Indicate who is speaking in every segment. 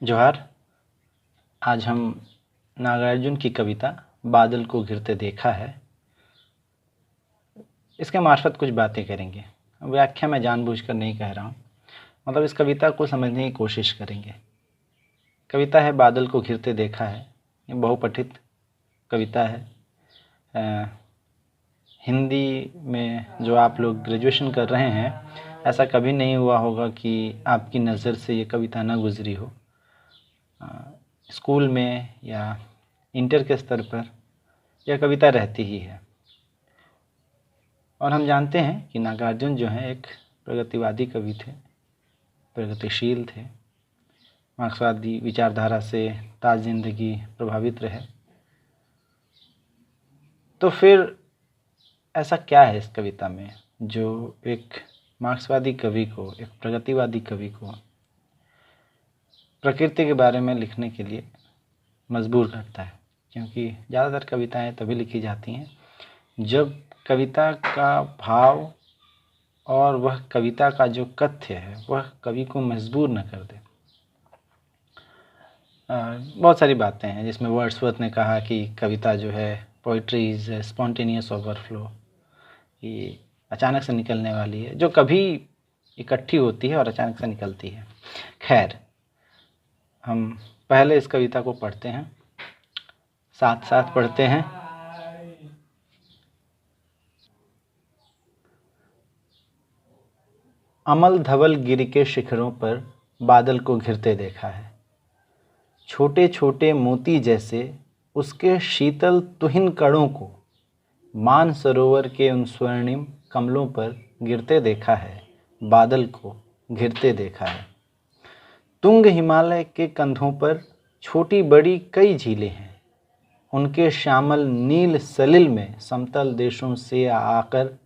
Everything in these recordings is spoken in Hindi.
Speaker 1: जोहार। आज हम नागार्जुन की कविता बादल को घिरते देखा है, इसके मार्फत कुछ बातें करेंगे। व्याख्या मैं जानबूझकर नहीं कह रहा हूँ, मतलब इस कविता को समझने की कोशिश करेंगे। कविता है बादल को घिरते देखा है। ये बहुपठित कविता है। हिंदी में जो आप लोग ग्रेजुएशन कर रहे हैं, ऐसा कभी नहीं हुआ होगा कि आपकी नज़र से ये कविता ना गुजरी हो। स्कूल में या इंटर के स्तर पर यह कविता रहती ही है। और हम जानते हैं कि नागार्जुन जो हैं एक प्रगतिवादी कवि थे, प्रगतिशील थे, मार्क्सवादी विचारधारा से ताज़ जिंदगी प्रभावित रहे। तो फिर ऐसा क्या है इस कविता में जो एक मार्क्सवादी कवि को, एक प्रगतिवादी कवि को प्रकृति के बारे में लिखने के लिए मजबूर करता है? क्योंकि ज़्यादातर कविताएं तभी लिखी जाती हैं जब कविता का भाव और वह कविता का जो कथ्य है वह कवि को मजबूर न कर दे। बहुत सारी बातें हैं जिसमें वर्ड्सवर्थ ने कहा कि कविता जो है पोइट्री इज़ स्पॉन्टेनियस ओवरफ्लो, ये अचानक से निकलने वाली है, जो कभी इकट्ठी होती है और अचानक से निकलती है। खैर, हम पहले इस कविता को पढ़ते हैं, साथ साथ पढ़ते हैं। अमल धवल गिरि के शिखरों पर बादल को घिरते देखा है। छोटे छोटे मोती जैसे उसके शीतल तुहिन कणों को मान सरोवर के उन स्वर्णिम कमलों पर गिरते देखा है। बादल को घिरते देखा है। तुंग हिमालय के कंधों पर छोटी बड़ी कई झीलें हैं। उनके श्यामल नील सलिल में समतल देशों से आकर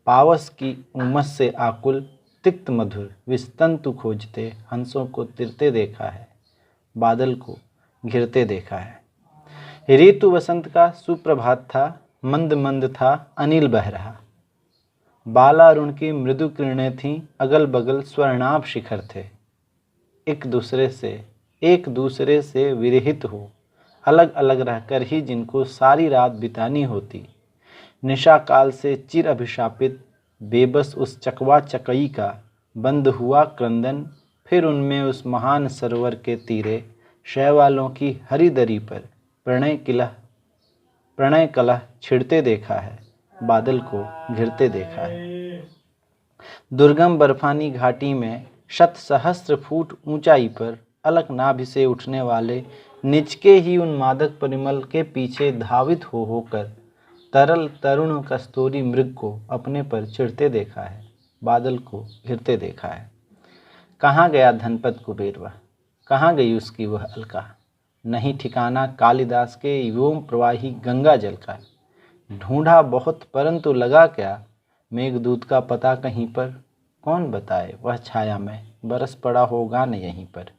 Speaker 1: पावस की उमस से आकुल तिक्त मधुर विस्तंतु खोजते हंसों को तिरते देखा है। बादल को घिरते देखा है। ऋतु वसंत का सुप्रभात था, मंद मंद था अनिल बह रहा। बालारुण की मृदु किरणें थीं, अगल बगल स्वर्णाभ शिखर थे। एक दूसरे से विरहित हो, अलग अलग रहकर ही जिनको सारी रात बितानी होती। निशा काल से चिर अभिशापित बेबस उस चकवा चकई का बंद हुआ क्रंदन। फिर उनमें उस महान सरोवर के तीरे शैवालों की हरी दरी पर प्रणय कलह छिड़ते देखा है। बादल को घिरते देखा है। दुर्गम बर्फानी घाटी में शत सहस्त्र फुट ऊंचाई पर अलक नाभि से उठने वाले निचके ही उन मादक परिमल के पीछे धावित हो होकर तरल तरुण कस्तूरी मृग को अपने पर चिढ़ते देखा है। बादल को घिरते देखा है। कहाँ गया धनपत कुबेरवा, कहाँ गई उसकी वह अलका। नहीं ठिकाना कालिदास के व्योम प्रवाही गंगा जल का। ढूंढा बहुत परंतु लगा क्या, मेघदूत का पता कहीं पर। कौन बताए वह छाया में बरस पड़ा होगा न यहीं पर।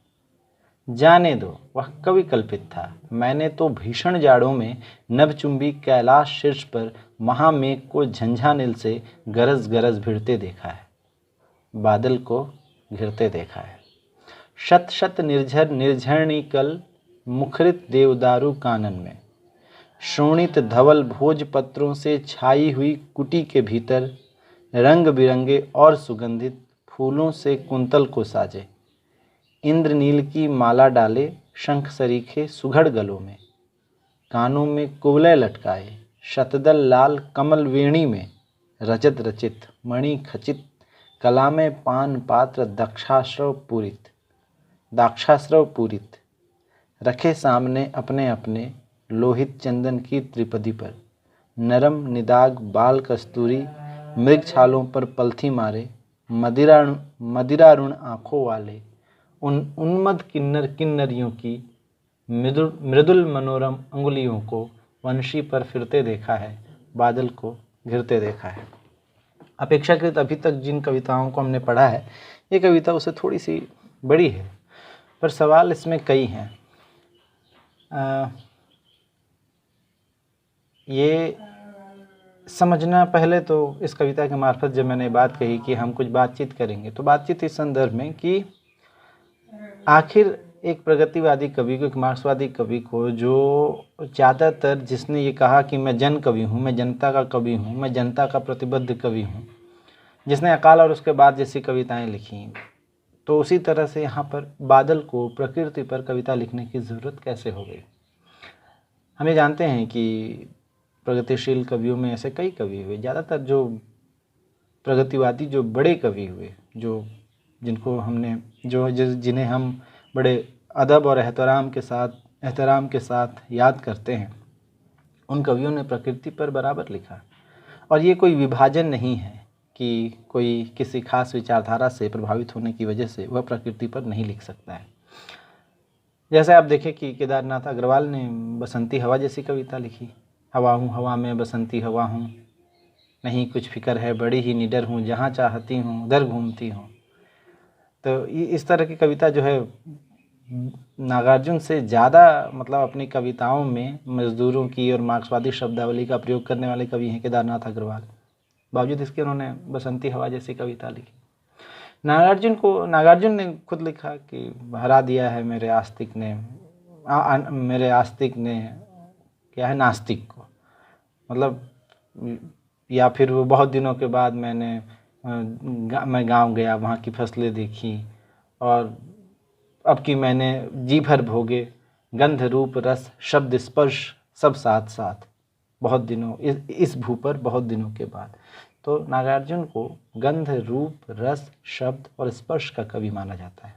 Speaker 1: जाने दो वह कवि कल्पित था, मैंने तो भीषण जाड़ों में नभचुंबी कैलाश शीर्ष पर महामेघ को झंझानिल से गरज गरज भिड़ते देखा है। बादल को घिरते देखा है। शत शत निर्झर निर्झरणी कल मुखरित देवदारू कानन में शोणित धवल भोजपत्रों से छाई हुई कुटी के भीतर रंग बिरंगे और सुगंधित फूलों से कुंतल को साजे। इंद्रनील की माला डाले शंख सरीखे सुघड़ गलों में, कानों में कुवलय लटकाए शतदल लाल कमल वेणी में रजत रचित मणि खचित कला में पान पात्र दाक्षाश्रव पूरित रखे सामने अपने अपने लोहित चंदन की त्रिपदी पर। नरम निदाग बाल कस्तूरी मृग छालों पर पलथी मारे मदिरारुण आँखों वाले उन उन्मद किन्नरियों की मृदुल मनोरम अंगुलियों को वंशी पर फिरते देखा है। बादल को घिरते देखा है। अपेक्षाकृत अभी तक जिन कविताओं को हमने पढ़ा है, ये कविता उससे थोड़ी सी बड़ी है, पर सवाल इसमें कई हैं। ये समझना, पहले तो इस कविता के मार्फत जब मैंने बात कही कि हम कुछ बातचीत करेंगे, तो बातचीत इस संदर्भ में कि आखिर एक प्रगतिवादी कवि को, एक मार्क्सवादी कवि को, जो ज़्यादातर जिसने ये कहा कि मैं जन कवि हूँ, मैं जनता का कवि हूँ, मैं जनता का प्रतिबद्ध कवि हूँ, जिसने अकाल और उसके बाद जैसी कविताएं लिखी, तो उसी तरह से यहाँ पर बादल को प्रकृति पर कविता लिखने की ज़रूरत कैसे हो गई। हम ये जानते हैं कि प्रगतिशील कवियों में ऐसे कई कवि हुए, ज़्यादातर जो प्रगतिवादी जो बड़े कवि हुए, जो जिनको हमने जिन्हें हम बड़े अदब और एहतराम के साथ याद करते हैं, उन कवियों ने प्रकृति पर बराबर लिखा। और ये कोई विभाजन नहीं है कि कोई किसी खास विचारधारा से प्रभावित होने की वजह से वह प्रकृति पर नहीं लिख सकता है। जैसे आप देखें कि केदारनाथ अग्रवाल ने बसंती हवा जैसी कविता लिखी। हवा हूँ हवा में बसंती हवा हूँ, नहीं कुछ फिक्र है बड़ी ही निडर हूँ, जहाँ चाहती हूँ उधर घूमती हूँ। तो इस तरह की कविता जो है नागार्जुन से ज़्यादा मतलब अपनी कविताओं में मजदूरों की और मार्क्सवादी शब्दावली का प्रयोग करने वाले कवि हैं केदारनाथ अग्रवाल। बावजूद इसके उन्होंने बसंती हवा जैसी कविता लिखी। नागार्जुन ने खुद लिखा कि हरा दिया है मेरे आस्तिक ने क्या है नास्तिक को, मतलब या फिर वो बहुत दिनों के बाद मैं गांव गया, वहाँ की फसलें देखी, और अब कि मैंने जी भर भोगे गंध रूप रस शब्द स्पर्श सब साथ साथ बहुत दिनों इस भू पर बहुत दिनों के बाद। तो नागार्जुन को गंध रूप रस शब्द और स्पर्श का कवि माना जाता है।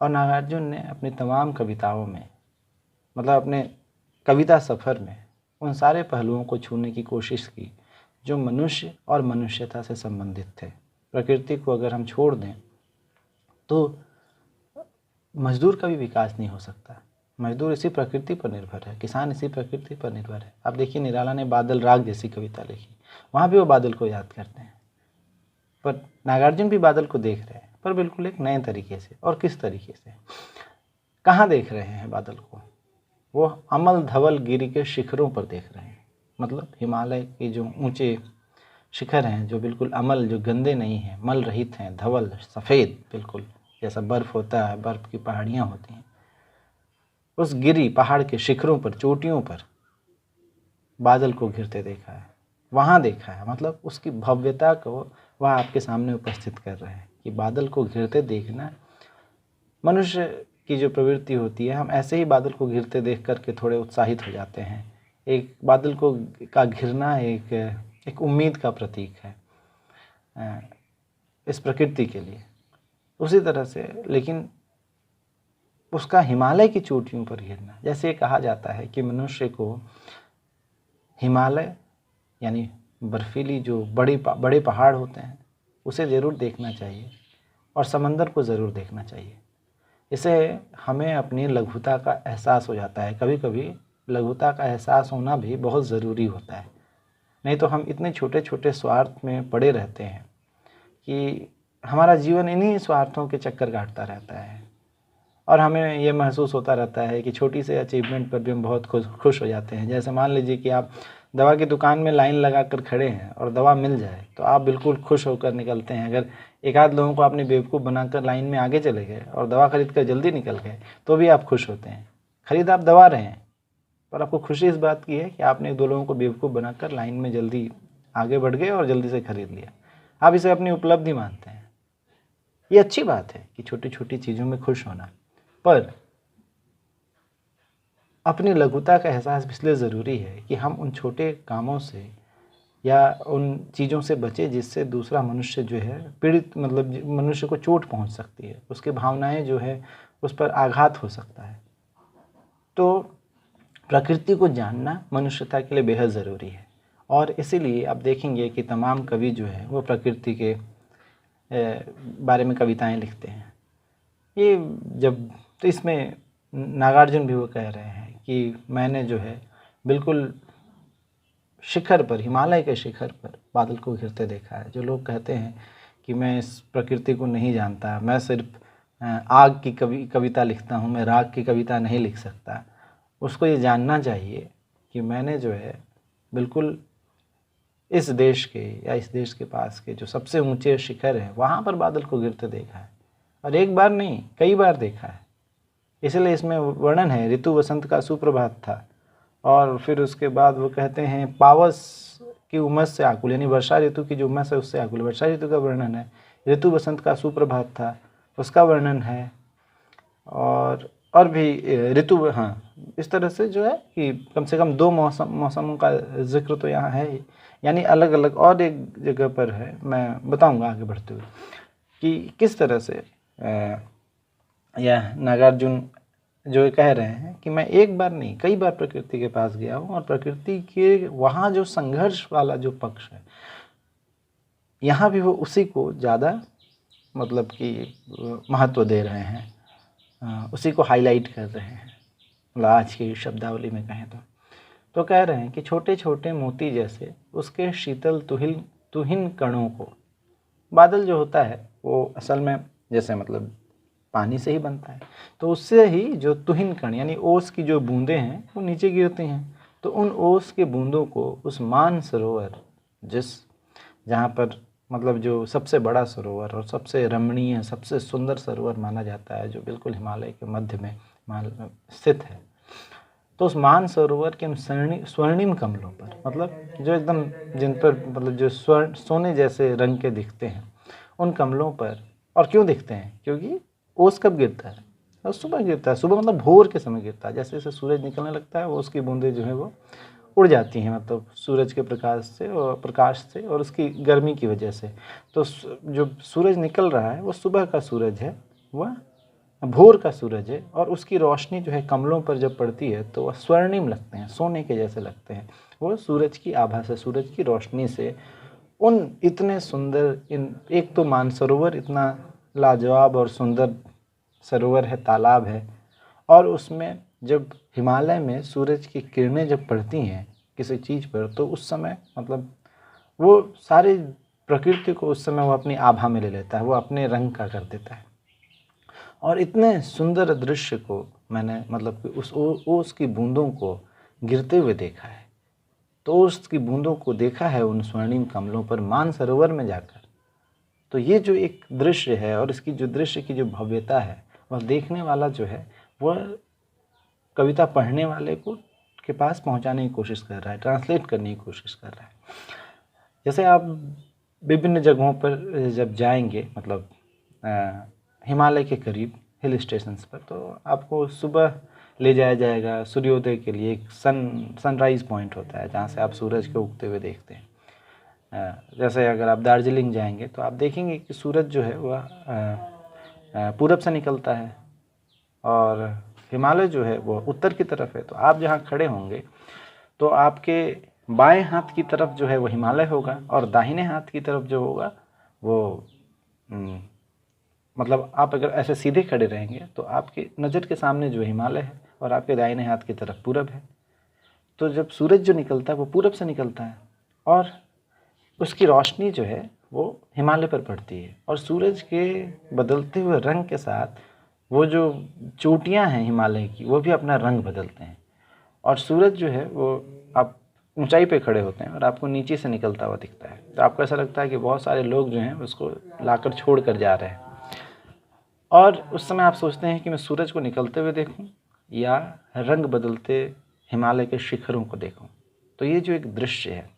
Speaker 1: और नागार्जुन ने अपनी तमाम कविताओं में मतलब अपने कविता सफ़र में उन सारे पहलुओं को छूने की कोशिश की जो मनुष्य और मनुष्यता से संबंधित थे। प्रकृति को अगर हम छोड़ दें तो मजदूर का भी विकास नहीं हो सकता। मजदूर इसी प्रकृति पर निर्भर है, किसान इसी प्रकृति पर निर्भर है। आप देखिए निराला ने बादल राग जैसी कविता लिखी, वहाँ भी वो बादल को याद करते हैं, पर नागार्जुन भी बादल को देख रहे हैं, पर बिल्कुल एक नए तरीके से। और किस तरीके से, कहाँ देख रहे हैं बादल को? वो अमल धवल गिरी के शिखरों पर देख रहे हैं। मतलब हिमालय के जो ऊंचे शिखर हैं, जो बिल्कुल अमल, जो गंदे नहीं हैं, मल रहित हैं, धवल सफ़ेद, बिल्कुल जैसा बर्फ़ होता है, बर्फ़ की पहाड़ियाँ होती हैं, उस गिरी पहाड़ के शिखरों पर, चोटियों पर बादल को घिरते देखा है, वहाँ देखा है। मतलब उसकी भव्यता को वह आपके सामने उपस्थित कर रहे हैं कि बादल को घिरते देखना मनुष्य की जो प्रवृत्ति होती है। हम ऐसे ही बादल को घिरते देख करके थोड़े उत्साहित हो जाते हैं। एक बादल का घिरना एक उम्मीद का प्रतीक है इस प्रकृति के लिए। उसी तरह से लेकिन उसका हिमालय की चोटियों पर घिरना, जैसे ये कहा जाता है कि मनुष्य को हिमालय यानी बर्फीली जो बड़े पहाड़ होते हैं उसे ज़रूर देखना चाहिए, और समंदर को ज़रूर देखना चाहिए। इससे हमें अपनी लघुता का एहसास हो जाता है। कभी कभी लघुता का एहसास होना भी बहुत ज़रूरी होता है, नहीं तो हम इतने छोटे छोटे स्वार्थ में पड़े रहते हैं कि हमारा जीवन इन्हीं स्वार्थों के चक्कर काटता रहता है, और हमें ये महसूस होता रहता है कि छोटी से अचीवमेंट पर भी हम बहुत खुश हो जाते हैं। जैसे मान लीजिए कि आप दवा की दुकान में लाइन लगा कर खड़े हैं और दवा मिल जाए तो आप बिल्कुल खुश होकर निकलते हैं। अगर एक आध लोगों को आपने बेवकूफ़ बनाकर लाइन में आगे चले गए और दवा खरीद कर जल्दी निकल गए तो भी आप खुश होते हैं। खरीद आप दवा रहे हैं, पर आपको खुशी इस बात की है कि आपने 1-2 लोगों को बेवकूफ़ बनाकर लाइन में जल्दी आगे बढ़ गए और जल्दी से खरीद लिया। आप इसे अपनी उपलब्धि मानते हैं। ये अच्छी बात है कि छोटी छोटी चीज़ों में खुश होना, पर अपनी लघुता का एहसास इसलिए ज़रूरी है कि हम उन छोटे कामों से या उन चीज़ों से बचे जिससे दूसरा मनुष्य जो है पीड़ित, मतलब मनुष्य को चोट पहुंच सकती है, उसके भावनाएं जो है उस पर आघात हो सकता है। तो प्रकृति को जानना मनुष्यता के लिए बेहद ज़रूरी है, और इसीलिए आप देखेंगे कि तमाम कवि जो है वो प्रकृति के बारे में कविताएं लिखते हैं। ये जब तो इसमें नागार्जुन भी वो कह रहे हैं कि मैंने जो है बिल्कुल शिखर पर, हिमालय के शिखर पर बादल को घिरते देखा है। जो लोग कहते हैं कि मैं इस प्रकृति को नहीं जानता, मैं सिर्फ आग की कविता लिखता हूँ, मैं राग की कविता नहीं लिख सकता, उसको ये जानना चाहिए कि मैंने जो है बिल्कुल इस देश के या इस देश के पास के जो सबसे ऊंचे शिखर हैं वहाँ पर बादल को गिरते देखा है, और एक बार नहीं कई बार देखा है। इसलिए इसमें वर्णन है ऋतु वसंत का सुप्रभात था। और फिर उसके बाद वो कहते हैं पावस की उमस से आकुल, यानी वर्षा ऋतु की जो उमस है उससे आकुल, वर्षा ऋतु का वर्णन है। ऋतु वसंत का सुप्रभात था, उसका वर्णन है। और भी ऋतु, हाँ, इस तरह से जो है कि कम से कम 2 मौसमों का जिक्र तो यहाँ है ही, यानी अलग अलग। और एक जगह पर है, मैं बताऊंगा आगे बढ़ते हुए कि किस तरह से यह नागार्जुन जो कह रहे हैं कि मैं एक बार नहीं कई बार प्रकृति के पास गया हूँ, और प्रकृति के वहाँ जो संघर्ष वाला जो पक्ष है, यहाँ भी वो उसी को ज़्यादा मतलब कि महत्व दे रहे हैं, उसी को हाईलाइट कर रहे हैं। मतलब आज की शब्दावली में कहें तो कह रहे हैं कि छोटे छोटे मोती जैसे उसके शीतल तुहिन कणों को, बादल जो होता है वो असल में जैसे मतलब पानी से ही बनता है, तो उससे ही जो तुहिन कण यानी ओस की जो बूंदें हैं वो नीचे गिरती हैं। तो उन ओस के बूंदों को उस मानसरोवर, जहाँ पर मतलब जो सबसे बड़ा सरोवर और सबसे रमणीय सबसे सुंदर सरोवर माना जाता है, जो बिल्कुल हिमालय के मध्य में स्थित है, तो उस मानसरोवर के स्वर्णिम कमलों पर, मतलब जो एकदम जिन पर मतलब जो सोने जैसे रंग के दिखते हैं, उन कमलों पर। और क्यों दिखते हैं? क्योंकि ओस कब गिरता है? और सुबह गिरता है। सुबह मतलब भोर के समय गिरता है। जैसे जैसे सूरज निकलने लगता है, वो उसकी बूंदें जो है वो उड़ जाती हैं, मतलब सूरज के प्रकाश से और उसकी गर्मी की वजह से। तो जो सूरज निकल रहा है वो सुबह का सूरज है, वह भोर का सूरज है, और उसकी रोशनी जो है कमलों पर जब पड़ती है तो वह स्वर्णिम लगते हैं, सोने के जैसे लगते हैं। वो सूरज की आभा से, सूरज की रोशनी से उन इतने सुंदर एक तो मानसरोवर इतना लाजवाब और सुंदर सरोवर है, तालाब है, और उसमें जब हिमालय में सूरज की किरणें जब पड़ती हैं किसी चीज़ पर, तो उस समय मतलब वो सारी प्रकृति को उस समय वो अपनी आभा में ले लेता है, वो अपने रंग का कर देता है। और इतने सुंदर दृश्य को मैंने मतलब कि उस ओस की बूंदों को गिरते हुए देखा है। तो ओस की बूंदों को देखा है उन स्वर्णिम कमलों पर मानसरोवर में जाकर। तो ये जो एक दृश्य है, और इसकी जो दृश्य की जो भव्यता है, वह देखने वाला जो है वह कविता पढ़ने वाले को के पास पहुंचाने की कोशिश कर रहा है, ट्रांसलेट करने की कोशिश कर रहा है। जैसे आप विभिन्न जगहों पर जब जाएंगे, मतलब हिमालय के करीब हिल स्टेशंस पर, तो आपको सुबह ले जाया जाएगा सूर्योदय के लिए। एक सनराइज़ पॉइंट होता है जहाँ से आप सूरज को उगते हुए देखते हैं। जैसे अगर आप दार्जिलिंग जाएंगे तो आप देखेंगे कि सूरज जो है वह पूरब से निकलता है, और हिमालय जो है वो उत्तर की तरफ है। तो आप जहाँ खड़े होंगे तो आपके बाएं हाथ की तरफ जो है वो हिमालय होगा, और दाहिने हाथ की तरफ जो होगा वो मतलब आप अगर ऐसे सीधे खड़े रहेंगे तो आपकी नज़र के सामने जो हिमालय है, और आपके दाहिने हाथ की तरफ पूरब है। तो जब सूरज जो निकलता है वो पूरब से निकलता है, और उसकी रोशनी जो है वो हिमालय पर पड़ती है, और सूरज के बदलते हुए रंग के साथ वो जो चोटियां हैं हिमालय की, वो भी अपना रंग बदलते हैं। और सूरज जो है वो आप ऊंचाई पे खड़े होते हैं और आपको नीचे से निकलता हुआ दिखता है, तो आपको ऐसा लगता है कि बहुत सारे लोग जो हैं उसको लाकर छोड़ कर जा रहे हैं। और उस समय आप सोचते हैं कि मैं सूरज को निकलते हुए देखूं या रंग बदलते हिमालय के शिखरों को देखूं। तो ये जो एक दृश्य है,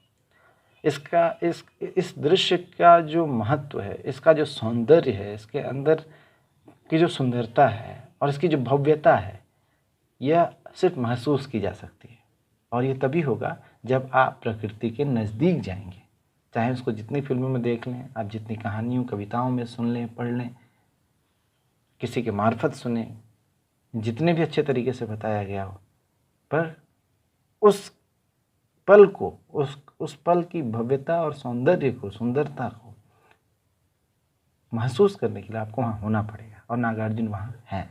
Speaker 1: इस दृश्य का जो महत्व है, इसका जो सौंदर्य है, इसके अंदर की जो सुंदरता है और इसकी जो भव्यता है, यह सिर्फ महसूस की जा सकती है। और ये तभी होगा जब आप प्रकृति के नज़दीक जाएंगे। चाहे उसको जितनी फिल्मों में देख लें, आप जितनी कहानियों कविताओं में सुन लें, पढ़ लें, किसी के मार्फत सुने, जितने भी अच्छे तरीके से बताया गया हो, पर उस पल को, उस पल की भव्यता और सौंदर्य को, सुंदरता को महसूस करने के लिए आपको वहाँ होना पड़ेगा। और नागार्जुन वहाँ हैं।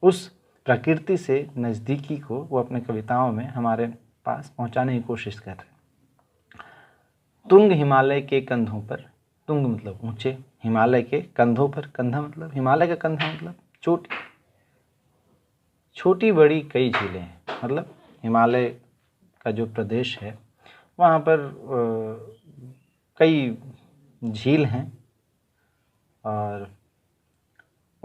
Speaker 1: उस प्रकृति से नज़दीकी को वो अपने कविताओं में हमारे पास पहुँचाने की कोशिश कर रहे हैं। तुंग हिमालय के कंधों पर, तुंग मतलब ऊंचे, हिमालय के कंधों पर, कंधा मतलब हिमालय का कंधा मतलब चोटी, छोटी बड़ी कई झीलें हैं। मतलब हिमालय का जो प्रदेश है वहाँ पर कई झील हैं, और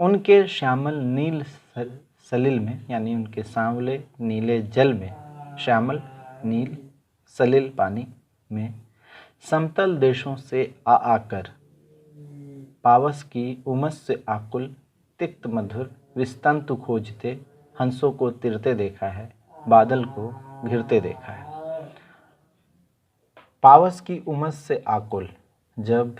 Speaker 1: उनके श्यामल नील सलिल में यानी उनके सांवले नीले जल में, श्यामल नील सलिल पानी में, समतल देशों से आकर पावस की उमस से आकुल तिक्त मधुर विस्तंतु खोजते हंसों को तिरते देखा है, बादल को घिरते देखा है। पावस की उमस से आकुल, जब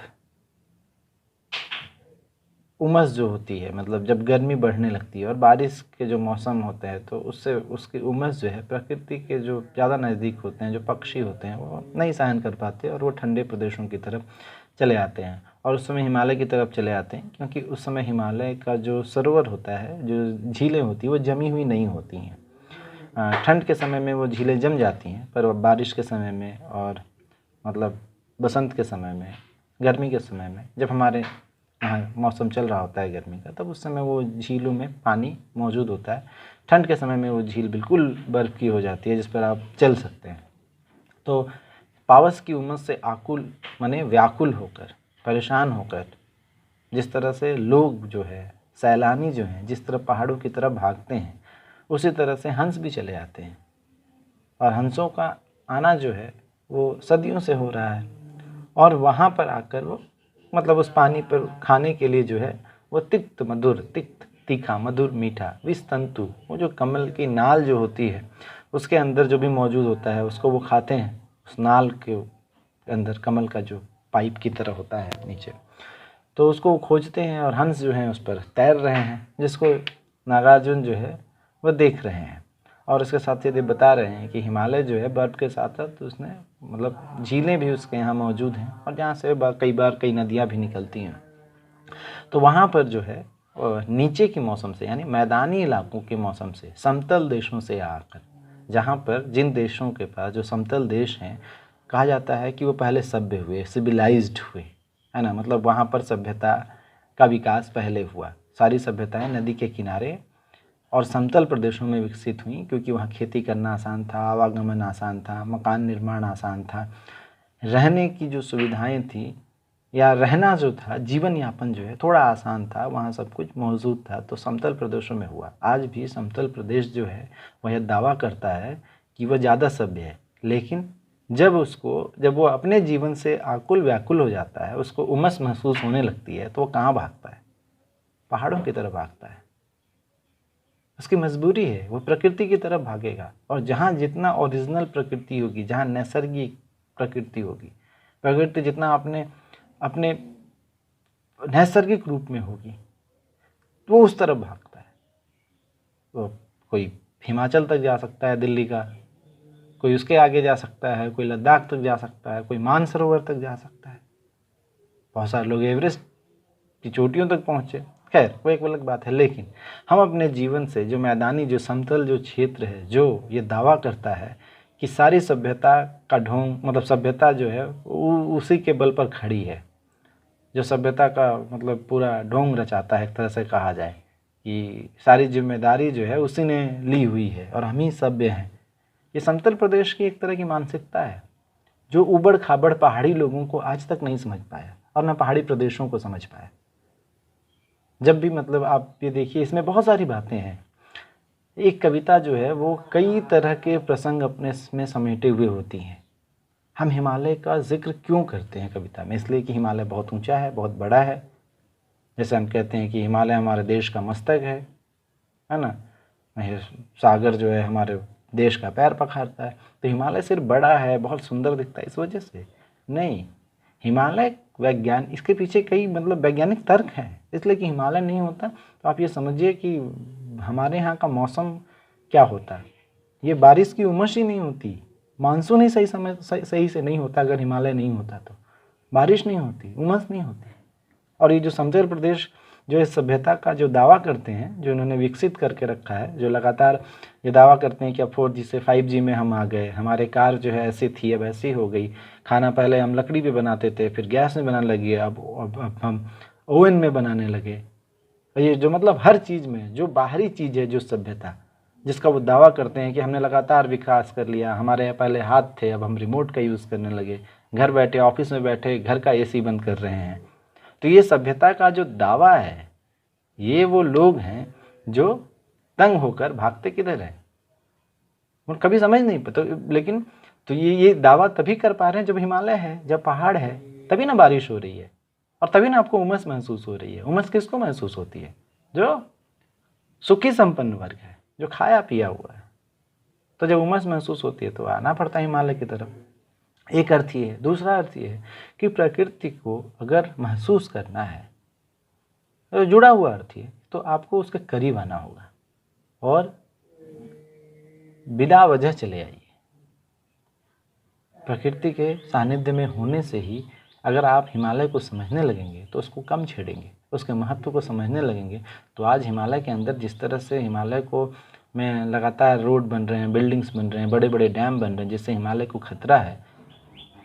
Speaker 1: उमस जो होती है मतलब जब गर्मी बढ़ने लगती है और बारिश के जो मौसम होते हैं तो उससे उसकी उमस जो है प्रकृति के जो ज़्यादा नज़दीक होते हैं, जो पक्षी होते हैं वो नहीं सहन कर पाते और वो ठंडे प्रदेशों की तरफ चले आते हैं और उस समय हिमालय की तरफ चले आते हैं, क्योंकि उस समय हिमालय का जो सरोवर होता है, जो झीलें होती हैं वो जमी हुई नहीं होती हैं। ठंड के समय में वो झीलें जम जाती हैं, पर बारिश के समय में और मतलब बसंत के समय में, गर्मी के समय में, जब हमारे यहाँ मौसम चल रहा होता है गर्मी का, तब उस समय वो झीलों में पानी मौजूद होता है। ठंड के समय में वो झील बिल्कुल बर्फ़ की हो जाती है जिस पर आप चल सकते हैं। तो पावस की उमस से आकुल माने व्याकुल होकर, परेशान होकर, जिस तरह से लोग जो है, सैलानी जो हैं, जिस तरह पहाड़ों की तरफ भागते हैं, उसी तरह से हंस भी चले आते हैं और हंसों का आना जो है वो सदियों से हो रहा है और वहाँ पर आकर वो मतलब उस पानी पर खाने के लिए जो है वो तिक्त मधुर, तिक्त तीखा मधुर मीठा विस्तंतु, वो जो कमल की नाल जो होती है उसके अंदर जो भी मौजूद होता है उसको वो खाते हैं। उस नाल के अंदर कमल का जो पाइप की तरह होता है नीचे, तो उसको खोजते हैं और हंस जो हैं उस पर तैर रहे हैं, जिसको नागार्जुन जो है वो देख रहे हैं। और उसके साथ ये बता रहे हैं कि हिमालय जो है बर्फ़ के साथ साथ तो उसने मतलब झीलें भी उसके यहाँ मौजूद हैं और जहाँ से कई बार कई नदियाँ भी निकलती हैं। तो वहाँ पर जो है नीचे के मौसम से यानी मैदानी इलाकों के मौसम से, समतल देशों से आकर, जहाँ पर जिन देशों के पास जो समतल देश हैं, कहा जाता है कि वो पहले सभ्य हुए, सिविलाइज्ड हुए, है ना। मतलब वहाँ पर सभ्यता का विकास पहले हुआ। सारी सभ्यताएं नदी के किनारे और समतल प्रदेशों में विकसित हुई, क्योंकि वहाँ खेती करना आसान था, आवागमन आसान था, मकान निर्माण आसान था, रहने की जो सुविधाएं थी या रहना जो था, जीवन यापन जो है थोड़ा आसान था, वहाँ सब कुछ मौजूद था। तो समतल प्रदेशों में हुआ। आज भी समतल प्रदेश जो है वह दावा करता है कि वह ज़्यादा सभ्य है, लेकिन जब वो अपने जीवन से आकुल व्याकुल हो जाता है, उसको उमस महसूस होने लगती है, तो वो कहाँ भागता है? पहाड़ों की तरफ भागता है। उसकी मजबूरी है, वो प्रकृति की तरफ भागेगा। और जहाँ जितना ओरिजिनल प्रकृति होगी, जहाँ नैसर्गिक प्रकृति होगी, प्रकृति जितना अपने नैसर्गिक रूप में होगी, तो वो उस तरफ भागता है। तो कोई हिमाचल तक जा सकता है दिल्ली का, कोई उसके आगे जा सकता है, कोई लद्दाख तक जा सकता है, कोई मानसरोवर तक जा सकता है। बहुत सारे लोग एवरेस्ट की चोटियों तक पहुँचे। खैर वो एक अलग बात है, लेकिन हम अपने जीवन से जो मैदानी, जो समतल जो क्षेत्र है, जो ये दावा करता है कि सारी सभ्यता का ढोंग, मतलब सभ्यता जो है उसी के बल पर खड़ी है, जो सभ्यता का मतलब पूरा ढोंग रचाता है, एक तरह से कहा जाए कि सारी जिम्मेदारी जो है उसी ने ली हुई है और हम ही सभ्य हैं। ये समतल प्रदेश की एक तरह की मानसिकता है जो उबड़ खाबड़ पहाड़ी लोगों को आज तक नहीं समझ पाया और न पहाड़ी प्रदेशों को समझ पाया। जब भी मतलब आप ये देखिए, इसमें बहुत सारी बातें हैं। एक कविता जो है वो कई तरह के प्रसंग अपने में समेटे हुए होती हैं। हम हिमालय का जिक्र क्यों करते हैं कविता में? इसलिए कि हिमालय बहुत ऊंचा है, बहुत बड़ा है। जैसे हम कहते हैं कि हिमालय हमारे देश का मस्तक है ना। सागर जो है हमारे देश का पैर पखारता है। तो हिमालय सिर्फ बड़ा है, बहुत सुंदर दिखता है इस वजह से नहीं। हिमालय वैज्ञान, इसके पीछे कई मतलब वैज्ञानिक तर्क हैं। इसलिए कि हिमालय नहीं होता तो आप ये समझिए कि हमारे यहाँ का मौसम क्या होता। ये बारिश की उमस ही नहीं होती, मानसून ही सही से नहीं होता। अगर हिमालय नहीं होता तो बारिश नहीं होती, उमस नहीं होती। और ये जो समतल प्रदेश जो इस सभ्यता का जो दावा करते हैं, जो इन्होंने विकसित करके रखा है, जो लगातार ये दावा करते हैं कि अब 4G से 5G में हम आ गए, हमारे कार जो है ऐसी थी अब ऐसी हो गई, खाना पहले हम लकड़ी पे बनाते थे, फिर गैस में बनाने लगे, अब हम ओवन में बनाने लगे। ये जो मतलब हर चीज़ में जो बाहरी चीज़ है, जो सभ्यता जिसका वो दावा करते हैं कि हमने लगातार विकास कर लिया, हमारे यहाँ पहले हाथ थे अब हम रिमोट का यूज़ करने लगे, घर बैठे ऑफिस में बैठे घर का AC बंद कर रहे हैं। तो ये सभ्यता का जो दावा है, ये वो लोग हैं जो तंग होकर भागते किधर हैं, और कभी समझ नहीं पाते। लेकिन तो ये दावा तभी कर पा रहे हैं जब हिमालय है, जब पहाड़ है, तभी ना बारिश हो रही है, और तभी ना आपको उमस महसूस हो रही है। उमस किसको महसूस होती है? जो सुखी संपन्न वर्ग है, जो खाया पिया हुआ है। तो जब उमस महसूस होती है तो आना पड़ता है हिमालय की तरफ। एक अर्थ ये है। दूसरा अर्थ ये है कि प्रकृति को अगर महसूस करना है, तो जुड़ा हुआ अर्थ ये, तो आपको उसके करीब आना होगा और बिना वजह चले आइए। प्रकृति के सानिध्य में होने से ही अगर आप हिमालय को समझने लगेंगे तो उसको कम छेड़ेंगे, उसके महत्व को समझने लगेंगे। तो आज हिमालय के अंदर जिस तरह से हिमालय को में लगातार रोड बन रहे हैं, बिल्डिंग्स बन रहे हैं, बड़े बड़े डैम बन रहे हैं, जिससे हिमालय को खतरा है,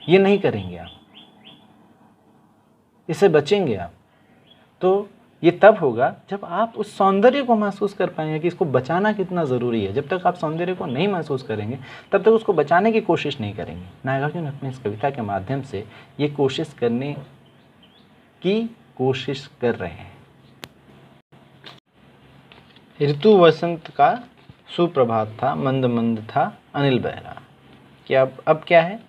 Speaker 1: ये नहीं करेंगे आप, इससे बचेंगे आप। तो ये तब होगा जब आप उस सौंदर्य को महसूस कर पाएंगे कि इसको बचाना कितना ज़रूरी है। जब तक आप सौंदर्य को नहीं महसूस करेंगे तब तक उसको बचाने की कोशिश नहीं करेंगे। नागार्जुन अपनी इस कविता के माध्यम से ये कोशिश करने की कोशिश कर रहे हैं। ऋतु वसंत का सुप्रभात था, मंद मंद था अनिल बहरा। कि अब क्या है?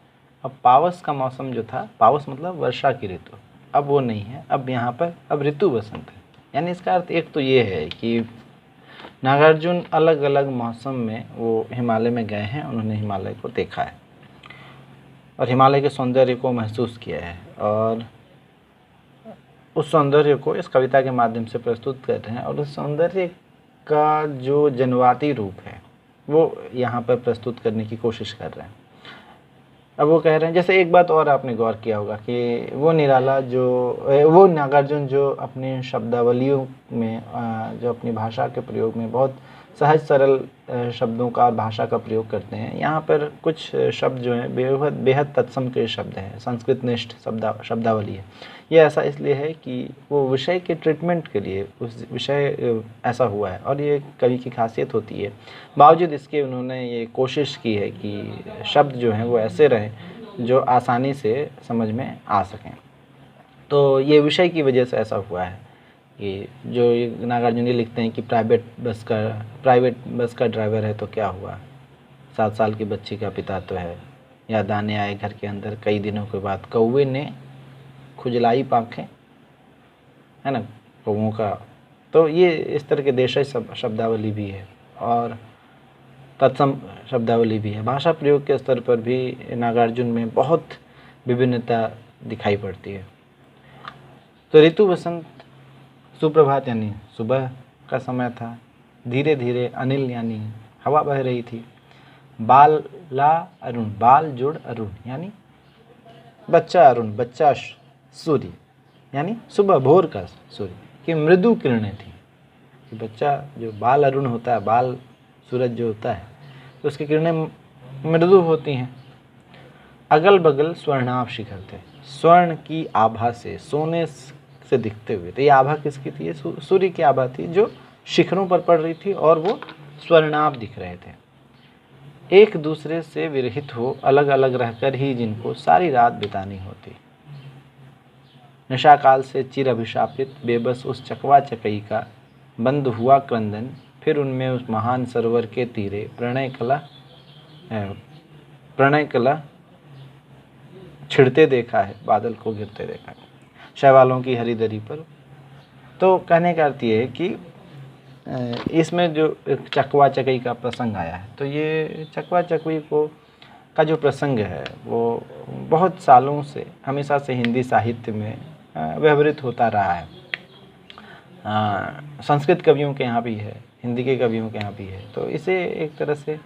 Speaker 1: अब पावस का मौसम जो था, पावस मतलब वर्षा की ऋतु, अब वो नहीं है। अब यहाँ पर अब ऋतु वसंत है। यानी इसका अर्थ एक तो ये है कि नागार्जुन अलग अलग मौसम में वो हिमालय में गए हैं, उन्होंने हिमालय को देखा है और हिमालय के सौंदर्य को महसूस किया है, और उस सौंदर्य को इस कविता के माध्यम से प्रस्तुत कर रहे हैं। और उस सौंदर्य का जो जनवाती रूप है वो यहाँ पर प्रस्तुत करने की कोशिश कर रहे हैं। अब वो कह रहे हैं, जैसे एक बात और आपने गौर किया होगा कि वो निराला वो नागार्जुन जो अपने शब्दावलियों में जो अपनी भाषा के प्रयोग में बहुत सहज सरल शब्दों का और भाषा का प्रयोग करते हैं। यहाँ पर कुछ शब्द जो हैं बेहद तत्सम के शब्द हैं, संस्कृतनिष्ठ शब्दावली है। ये ऐसा इसलिए है कि वो विषय के ट्रीटमेंट के लिए उस विषय ऐसा हुआ है, और ये कवि की खासियत होती है। बावजूद इसके उन्होंने ये कोशिश की है कि शब्द जो हैं वो ऐसे रहें जो आसानी से समझ में आ सकें। तो ये विषय की वजह से ऐसा हुआ है कि जो नागार्जुन लिखते हैं कि प्राइवेट बस का ड्राइवर है तो क्या हुआ, 7 साल की बच्ची का पिता तो है, या दाने आए घर के अंदर कई दिनों के बाद, कौवे ने खुजलाई पाँखें, है ना, कौवों का। तो ये इस तरह के देशज शब्दावली भी है और तत्सम शब्दावली भी है। भाषा प्रयोग के स्तर पर भी नागार्जुन में बहुत विभिन्नता दिखाई पड़ती है। तो ऋतु वसंत, सुप्रभात यानी सुबह का समय था, धीरे धीरे अनिल यानी हवा बह रही थी, बाला अरुण, बाल जुड़ अरुण यानी बच्चा अरुण, बच्चा सूर्य यानी सुबह भोर का सूर्य की मृदु किरणें थी। कि बच्चा जो बाल अरुण होता है, बाल सूरज जो होता है, तो उसकी किरणें मृदु होती हैं। अगल बगल स्वर्णाभ शिखर थे, स्वर्ण की आभा से, सोने से दिखते हुए। तो ये आभा किसकी थी? सूर्य की आभा थी जो शिखरों पर पड़ रही थी और वो स्वर्णाभ दिख रहे थे। एक दूसरे से विरहित हो, अलग अलग रहकर ही जिनको सारी रात बितानी होती। नशाकाल से चिर अभिशापित बेबस उस चकवा चकई का बंद हुआ क्रंदन, फिर उनमें उस महान सरोवर के तीरे प्रणय कला छिड़ते देखा है, बादल को गिरते देखा है शैवालों की हरी दरी पर। तो कहने का अर्थ ये है कि इसमें जो चकवा चकई का प्रसंग आया है, तो ये चकवा चकई का जो प्रसंग है वो बहुत सालों से, हमेशा से हिंदी साहित्य में व्यवहृत होता रहा है। संस्कृत कवियों के यहाँ भी है, हिंदी के कवियों के यहाँ भी है। तो इसे एक तरह से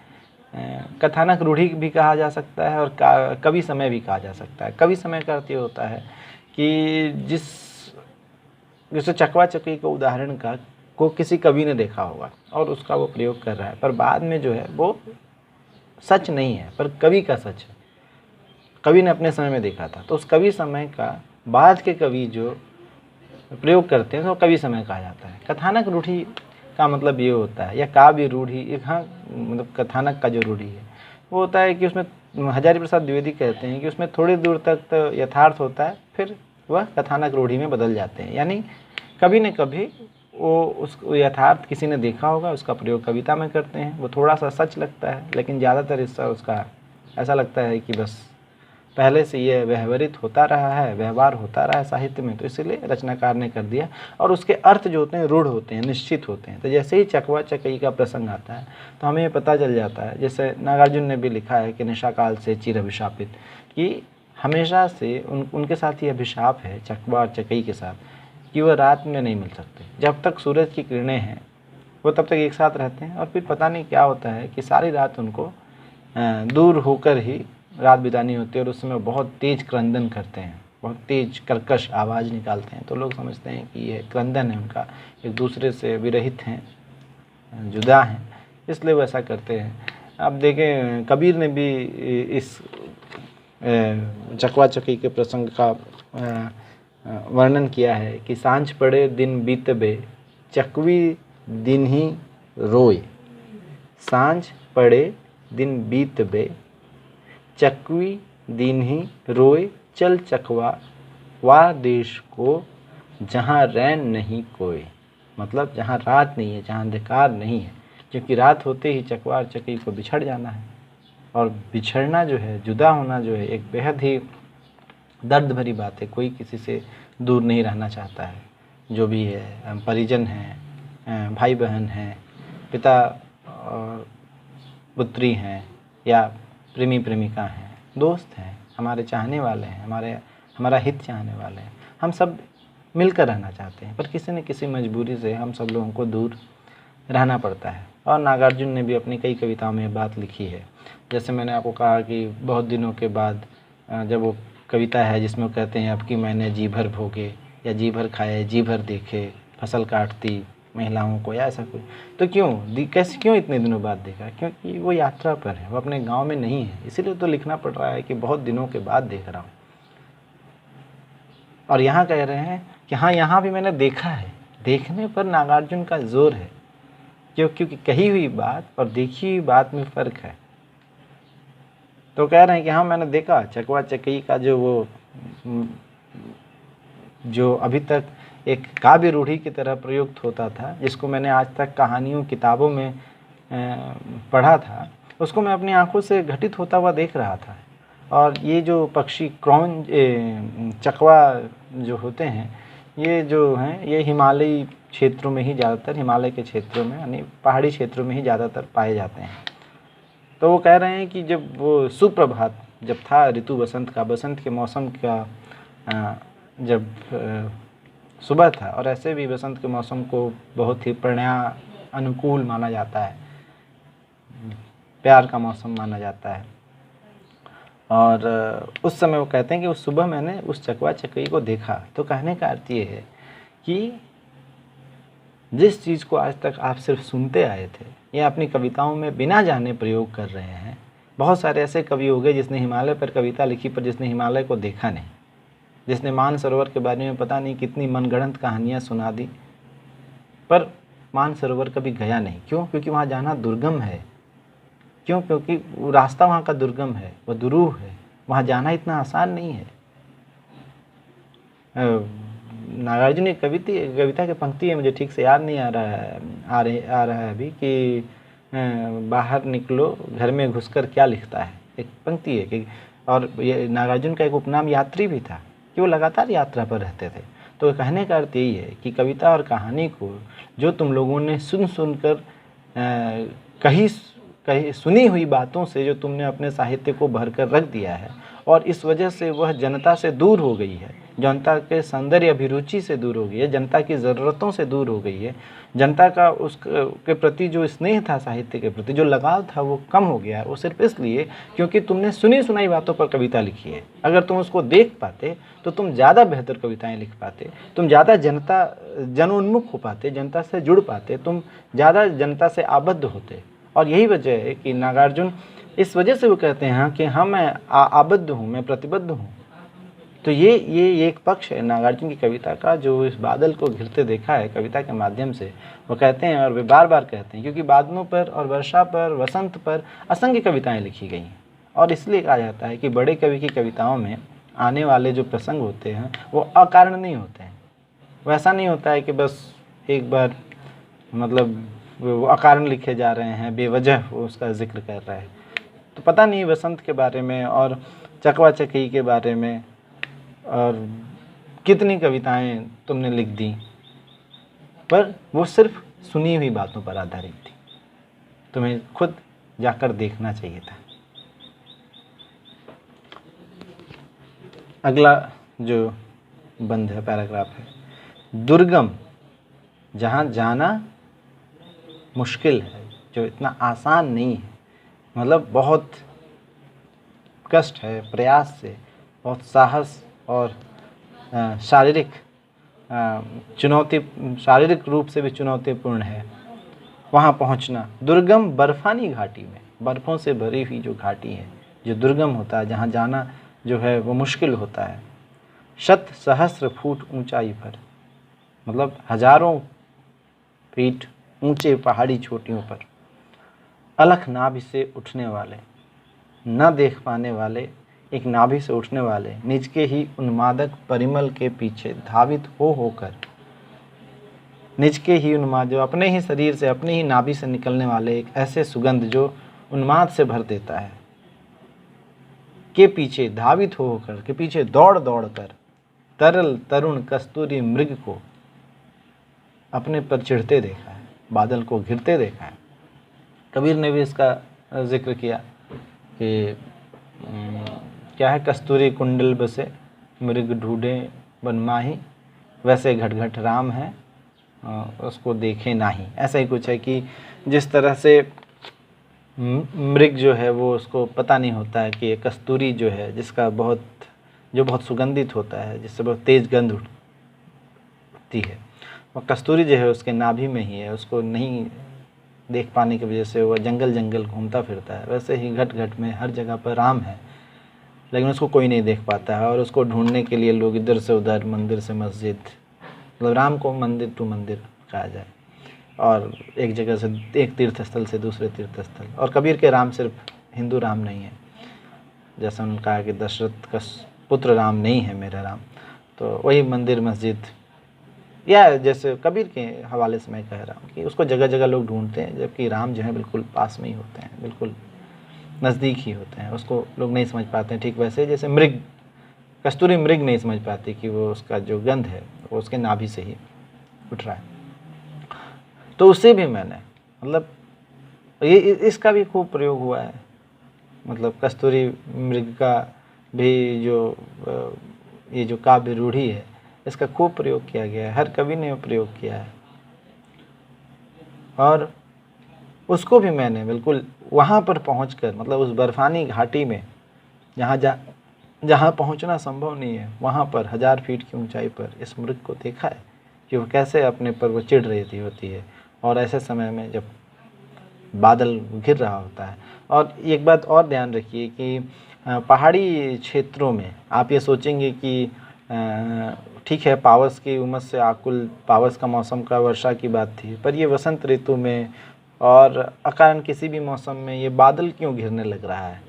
Speaker 1: कथानक रूढ़ी भी कहा जा सकता है और कवि समय भी कहा जा सकता है। कवि समय का अर्थ ये होता है कि जिस चकवा चकई को उदाहरण को किसी कवि ने देखा होगा और उसका वो प्रयोग कर रहा है, पर बाद में जो है वो सच नहीं है, पर कवि का सच है। कवि ने अपने समय में देखा था, तो उस कवि समय का बाद के कवि जो प्रयोग करते हैं तो कवि समय कहा जाता है। कथानक रूढ़ी का मतलब ये होता है, या काव्य रूढ़ी, एक हाँ मतलब कथानक का जो रूढ़ी है वो होता है कि उसमें हजारी प्रसाद द्विवेदी कहते हैं कि उसमें थोड़ी दूर तक तो यथार्थ होता है, फिर वह कथानक रूढ़ी में बदल जाते हैं। यानी कभी न कभी वो उस यथार्थ किसी ने देखा होगा, उसका प्रयोग कविता में करते हैं। वो थोड़ा सा सच लगता है, लेकिन ज़्यादातर हिस्सा उसका ऐसा लगता है कि बस पहले से ये व्यवहारित होता रहा है, व्यवहार होता रहा है साहित्य में, तो इसलिए रचनाकार ने कर दिया। और उसके अर्थ जो होते हैं रूढ़ होते हैं, निश्चित होते हैं। तो जैसे ही चकवा चकई का प्रसंग आता है तो हमें ये पता चल जाता है, जैसे नागार्जुन ने भी लिखा है कि निशा काल से चिर अभिशापित, कि हमेशा से उनके साथ ये अभिशाप है चकवा और चकई के साथ कि वह रात में नहीं मिल सकते। जब तक सूरज की किरणें हैं वो तब तक एक साथ रहते हैं, और फिर पता नहीं क्या होता है कि सारी रात उनको दूर होकर ही रात बितानी होती है, और उस समय बहुत तेज क्रंदन करते हैं, बहुत तेज कर्कश आवाज़ निकालते हैं। तो लोग समझते हैं कि ये क्रंदन है उनका, एक दूसरे से विरहित हैं, जुदा हैं, इसलिए वो ऐसा करते हैं। अब देखें कबीर ने भी इस चकवा चकई के प्रसंग का वर्णन किया है कि सांझ पड़े दिन बीतबे चकवी दिन ही रोए। सांझ पड़े दिन बीतबे चकवी दिन ही रोए, चल चकवा वा देश को जहाँ रैन नहीं कोई। मतलब जहाँ रात नहीं है, जहाँ अंधकार नहीं है, क्योंकि रात होते ही चकवा और चकई को बिछड़ जाना है। और बिछड़ना जो है, जुदा होना जो है, एक बेहद ही दर्द भरी बात है। कोई किसी से दूर नहीं रहना चाहता है, जो भी है, परिजन हैं, भाई बहन हैं, पिता और पुत्री हैं, या प्रेमी प्रेमिका हैं, दोस्त हैं, हमारे चाहने वाले हैं, हमारा हित चाहने वाले हैं, हम सब मिलकर रहना चाहते हैं, पर किसी न किसी मजबूरी से हम सब लोगों को दूर रहना पड़ता है। और नागार्जुन ने भी अपनी कई कविताओं में बात लिखी है। जैसे मैंने आपको कहा कि बहुत दिनों के बाद जब वो कविता है जिसमें वो कहते हैं अब कि मैंने जी भर भोगे, या जी भर खाए, जी भर देखे, फसल काटती महिलाओं को, या ऐसा कुछ। तो क्यों इतने दिनों बाद देखा? क्योंकि वो यात्रा पर है, वो अपने गांव में नहीं है, इसीलिए तो लिखना पड़ रहा है कि बहुत दिनों के बाद देख रहा हूँ। और यहाँ कह रहे हैं कि हाँ, यहाँ भी मैंने देखा है। देखने पर नागार्जुन का जोर है, क्योंकि कही हुई बात और देखी हुई बात में फ़र्क है। तो कह रहे हैं कि हाँ, मैंने देखा चकवा चकई का जो अभी तक एक काव्य रूढ़ी की तरह प्रयुक्त होता था, जिसको मैंने आज तक कहानियों किताबों में पढ़ा था, उसको मैं अपनी आंखों से घटित होता हुआ देख रहा था। और ये जो पक्षी चकवा जो होते हैं, ये जो हैं, ये हिमालयी क्षेत्रों में ही ज़्यादातर, हिमालय के क्षेत्रों में, यानी पहाड़ी क्षेत्रों में ही ज़्यादातर पाए जाते हैं। तो वो कह रहे हैं कि जब वो सुप्रभात जब था, ऋतु बसंत का, बसंत के मौसम का जब सुबह था, और ऐसे भी बसंत के मौसम को बहुत ही प्रणय अनुकूल माना जाता है, प्यार का मौसम माना जाता है। और उस समय वो कहते हैं कि उस सुबह मैंने उस चकवा चकई को देखा। तो कहने का अर्थ ये है कि जिस चीज़ को आज तक आप सिर्फ सुनते आए थे, या अपनी कविताओं में बिना जाने प्रयोग कर रहे हैं। बहुत सारे ऐसे कवि हो गए जिसने हिमालय पर कविता लिखी, पर जिसने हिमालय को देखा नहीं, जिसने मानसरोवर के बारे में पता नहीं कितनी मनगढ़ंत कहानियाँ सुना दी, पर मानसरोवर कभी गया नहीं। क्यों? क्योंकि वहाँ जाना दुर्गम है। क्यों? क्योंकि वो रास्ता वहाँ का दुर्गम है, वह दुरूह है, वहाँ जाना इतना आसान नहीं है। नागार्जुन की कविता की पंक्ति है, मुझे ठीक से याद नहीं आ रहा है अभी, कि बाहर निकलो घर में घुसकर क्या लिखता है, एक पंक्ति है कि, और ये नागार्जुन का एक उपनाम यात्री भी था कि वो लगातार यात्रा पर रहते थे। तो कहने का अर्थ यही है कि कविता और कहानी को जो तुम लोगों ने सुनकर कहीं सुनी हुई बातों से जो तुमने अपने साहित्य को भरकर रख दिया है, और इस वजह से वह जनता से दूर हो गई है, जनता के सौंदर्य अभिरुचि से दूर हो गई है, जनता की ज़रूरतों से दूर हो गई है, जनता का उसके प्रति जो स्नेह था, साहित्य के प्रति जो लगाव था, वो कम हो गया है। वो सिर्फ इसलिए क्योंकि तुमने सुनी सुनाई बातों पर कविता लिखी है। अगर तुम उसको देख पाते तो तुम ज़्यादा बेहतर कविताएं लिख पाते, तुम ज़्यादा जनोन्मुख हो पाते, जनता से जुड़ पाते, तुम ज़्यादा जनता से आबद्ध होते। और यही वजह है कि नागार्जुन इस वजह से वो कहते हैं कि हाँ, मैं आबद्ध हूँ, मैं प्रतिबद्ध हूँ। तो ये एक पक्ष है नागार्जुन की कविता का, जो इस बादल को घिरते देखा है कविता के माध्यम से। वो कहते हैं, और वे बार बार कहते हैं, क्योंकि बादलों पर और वर्षा पर, वसंत पर असंख्य कविताएं लिखी गई हैं, और इसलिए कहा जाता है कि बड़े कवि की कविताओं में आने वाले जो प्रसंग होते हैं वो अकारण नहीं होते हैं। वैसा नहीं होता है कि बस एक बार मतलब वो अकारण लिखे जा रहे हैं, बेवजह वो उसका जिक्र कर रहा है। तो पता नहीं वसंत के बारे में और चकवा चकी के बारे में और कितनी कविताएं तुमने लिख दी, पर वो सिर्फ सुनी हुई बातों पर आधारित थी। तुम्हें खुद जाकर देखना चाहिए था। अगला जो बंद है, पैराग्राफ है, दुर्गम जहाँ जाना मुश्किल है, जो इतना आसान नहीं है, मतलब बहुत कष्ट है, प्रयास से, बहुत साहस और शारीरिक शारीरिक रूप से भी चुनौतीपूर्ण है वहाँ पहुँचना। दुर्गम बर्फानी घाटी में, बर्फ़ों से भरी हुई जो घाटी है, जो दुर्गम होता है, जहाँ जाना जो है वो मुश्किल होता है। शत सहस्र फुट ऊंचाई पर, मतलब हजारों फीट ऊंचे पहाड़ी चोटियों पर, अलख नाभि से उठने वाले, न देख पाने वाले, एक नाभि से उठने वाले, निज के ही उन्मादक परिमल के पीछे धावित हो होकर, निज के ही उन्माद, जो अपने ही शरीर से, अपने ही नाभि से निकलने वाले एक ऐसे सुगंध जो उन्माद से भर देता है, के पीछे धावित हो होकर, के पीछे दौड़ दौड़ कर तरल तरुण कस्तूरी मृग को अपने पर चिढ़ते देखा है, बादल को घिरते देखा है। कबीर ने भी इसका जिक्र किया कि क्या है, कस्तूरी कुंडल बसे मृग ढूंढे बनमाही, वैसे घट घट राम है उसको देखे नाही। ऐसा ही कुछ है कि जिस तरह से मृग जो है वो उसको पता नहीं होता है कि ये कस्तूरी जो है, जिसका बहुत सुगंधित होता है, जिससे बहुत तेज गंध उठती है, वो कस्तूरी जो है उसके नाभि में ही है, उसको नहीं देख पाने की वजह से वह जंगल जंगल घूमता फिरता है। वैसे ही घट घट में हर जगह पर राम है, लेकिन उसको कोई नहीं देख पाता है, और उसको ढूंढने के लिए लोग इधर से उधर, मंदिर से मस्जिद, मतलब राम को मंदिर टू मंदिर कहा जाए, और एक जगह से, एक तीर्थ स्थल से दूसरे तीर्थ स्थल। और कबीर के राम सिर्फ हिंदू राम नहीं है, जैसा उन्होंने कहा कि दशरथ का पुत्र राम नहीं है मेरा राम, तो वही मंदिर मस्जिद, या जैसे कबीर के हवाले से मैं कह रहा हूँ कि उसको जगह जगह लोग ढूंढते हैं, जबकि राम जो है बिल्कुल पास में ही होते हैं, बिल्कुल नज़दीक ही होते हैं, उसको लोग नहीं समझ पाते हैं। ठीक वैसे जैसे मृग, कस्तूरी मृग नहीं समझ पाती कि वो उसका जो गंध है वो उसके नाभि से ही उठ रहा है। तो उससे भी मैंने, मतलब ये इसका भी खूब प्रयोग हुआ है, मतलब कस्तूरी मृग का भी जो ये जो काव्य रूढ़ी है, इसका खूब प्रयोग किया गया है, हर कवि ने प्रयोग किया है। और उसको भी मैंने बिल्कुल वहाँ पर पहुँचकर, मतलब उस बर्फानी घाटी में जहाँ पहुँचना संभव नहीं है, वहाँ पर 1000 फीट की ऊंचाई पर इस मृग को देखा है कि वो कैसे अपने पर वो चिढ़ रही होती है, और ऐसे समय में जब बादल घिर रहा होता है। और एक बात और ध्यान रखिए कि पहाड़ी क्षेत्रों में आप ये सोचेंगे कि ठीक है, पावस की उमस से आकुल, पावस का मौसम का वर्षा की बात थी, पर ये वसंत ऋतु में और अकारण किसी भी मौसम में ये बादल क्यों घिरने लग रहा है?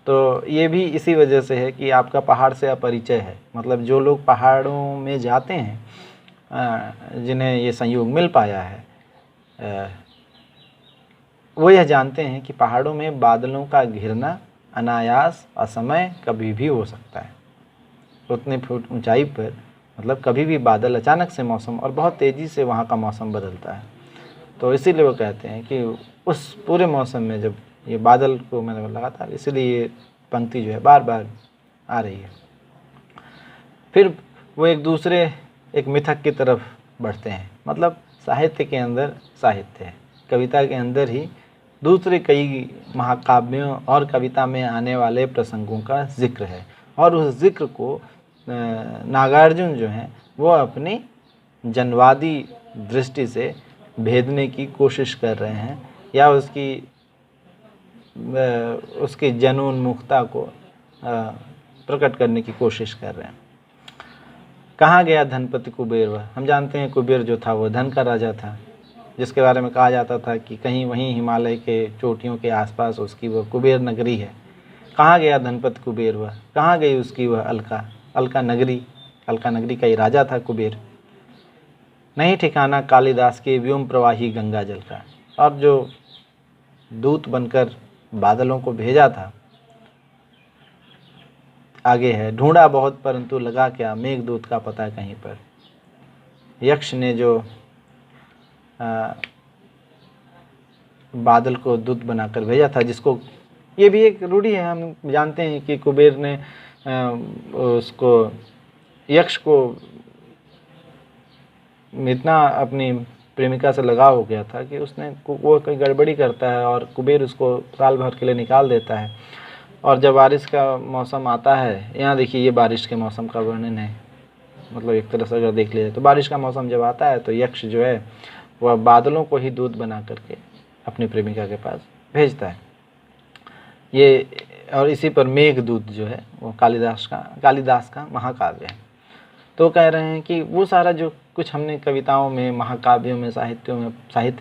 Speaker 1: तो ये भी इसी वजह से है कि आपका पहाड़ से अपरिचय है। मतलब जो लोग पहाड़ों में जाते हैं, जिन्हें ये संयोग मिल पाया है, वो यह जानते हैं कि पहाड़ों में बादलों का घिरना अनायास, असमय कभी भी हो सकता है। उतने फुट ऊंचाई पर, मतलब कभी भी बादल, अचानक से मौसम, और बहुत तेज़ी से वहाँ का मौसम बदलता है। तो इसीलिए वो कहते हैं कि उस पूरे मौसम में जब ये बादल को मैंने लगातार, इसीलिए ये पंक्ति जो है बार बार आ रही है। फिर वो एक मिथक की तरफ बढ़ते हैं, मतलब साहित्य के अंदर साहित्य है, कविता के अंदर ही दूसरे कई महाकाव्यों और कविता में आने वाले प्रसंगों का जिक्र है, और उस जिक्र को नागार्जुन जो हैं वो अपनी जनवादी दृष्टि से भेदने की कोशिश कर रहे हैं, या उसकी जनोन्मुखता को प्रकट करने की कोशिश कर रहे हैं। कहाँ गया धनपति कुबेर? वह, हम जानते हैं कुबेर जो था वो धन का राजा था, जिसके बारे में कहा जाता था कि कहीं वहीं हिमालय के चोटियों के आसपास उसकी वह कुबेर नगरी है। कहाँ गया धनपति कुबेर? वह, कहाँ गई उसकी वह अलका नगरी? अलका नगरी का ही राजा था कुबेर। नहीं ठिकाना कालिदास के व्योम प्रवाही गंगा जल का। और जो दूत बनकर बादलों को भेजा था, आगे है, ढूंढा बहुत परंतु लगा क्या, मेघदूत का पता कहीं पर। यक्ष ने जो बादल को दूत बनाकर भेजा था, जिसको, ये भी एक रूढ़ी है, हम जानते हैं कि कुबेर ने उसको, यक्ष को इतना अपनी प्रेमिका से लगाव हो गया था कि उसने, वो कोई गड़बड़ी करता है और कुबेर उसको साल भर के लिए निकाल देता है। और जब बारिश का मौसम आता है, यहाँ देखिए ये बारिश के मौसम का वर्णन है, मतलब एक तरह से अगर देख लिया तो बारिश का मौसम जब आता है तो यक्ष जो है वह बादलों को ही दूत बना करके अपनी प्रेमिका के पास भेजता है। ये, और इसी पर मेघदूत जो है वो कालिदास का महाकाव्य है। तो कह रहे हैं कि वो सारा जो कुछ हमने कविताओं में, महाकाव्यों में, साहित्य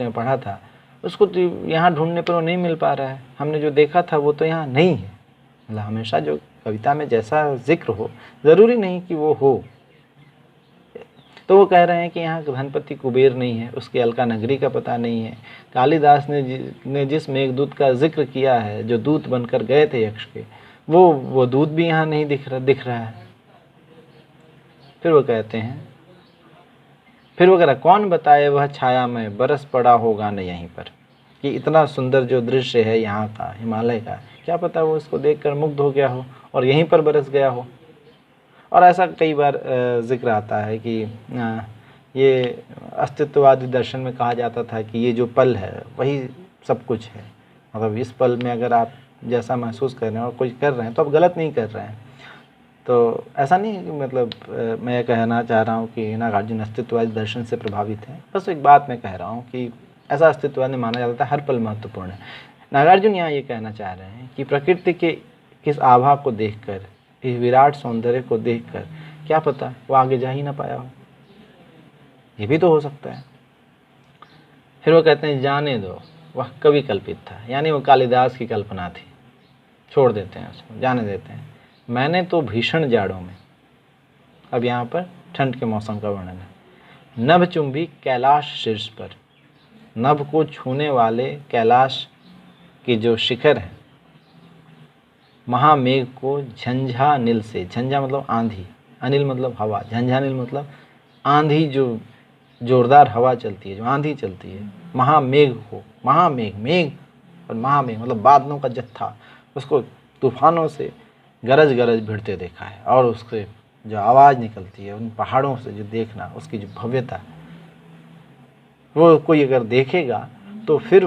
Speaker 1: में पढ़ा था, उसको तो यहाँ ढूंढने पर वो नहीं मिल पा रहा है। हमने जो देखा था वो तो यहाँ नहीं है। मतलब हमेशा जो कविता में जैसा जिक्र हो, ज़रूरी नहीं कि वो हो। तो वो कह रहे हैं कि यहाँ धनपति कुबेर नहीं है, उसकी अलका नगरी का पता नहीं है। कालिदास ने जिस मेघदूत का जिक्र किया है, जो दूत बनकर गए थे यक्ष के, वो दूत भी यहाँ नहीं दिख रहा है। फिर वो कहते हैं, फिर वो कह रहा, कौन बताए वह छाया में बरस पड़ा होगा न यहीं पर। कि इतना सुंदर जो दृश्य है यहाँ का, हिमालय का, क्या पता वो इसको देखकर मुग्ध हो गया हो और यहीं पर बरस गया हो। और ऐसा कई बार जिक्र आता है कि ये अस्तित्ववादी दर्शन में कहा जाता था कि ये जो पल है वही सब कुछ है। मतलब इस पल में अगर आप जैसा महसूस कर रहे हैं और कुछ कर रहे हैं तो आप गलत नहीं कर रहे हैं। तो ऐसा नहीं है कि मतलब मैं ये कहना चाह रहा हूँ कि नागार्जुन अस्तित्ववादी दर्शन से प्रभावित है। बस एक बात मैं कह रहा हूँ कि ऐसा अस्तित्ववादी माना जाता है, हर पल महत्वपूर्ण है। नागार्जुन यहाँ ये कहना चाह रहे हैं कि प्रकृति के किस आभा को देखकर, इस विराट सौंदर्य को देखकर, क्या पता वो आगे जा ही ना पाया हो, ये भी तो हो सकता है। फिर वो कहते हैं, जाने दो वह कवि कल्पित था, यानी वो कालिदास की कल्पना थी, छोड़ देते हैं उसको, जाने देते हैं। मैंने तो भीषण जाड़ों में, अब यहाँ पर ठंड के मौसम का वर्णन है, नभ चुंबी कैलाश शीर्ष पर, नभ को छूने वाले कैलाश की जो शिखर है, महामेघ को झंझा नील से, झंझा मतलब आंधी, अनिल मतलब हवा, झंझा नील मतलब आंधी, जो जोरदार हवा चलती है, जो आंधी चलती है, महामेघ को, महामेघ, मेघ और महामेघ मतलब बादलों का जत्था, उसको तूफानों से गरज गरज भिड़ते देखा है। और उससे जो आवाज़ निकलती है, उन पहाड़ों से जो देखना, उसकी जो भव्यता, वो कोई अगर देखेगा तो फिर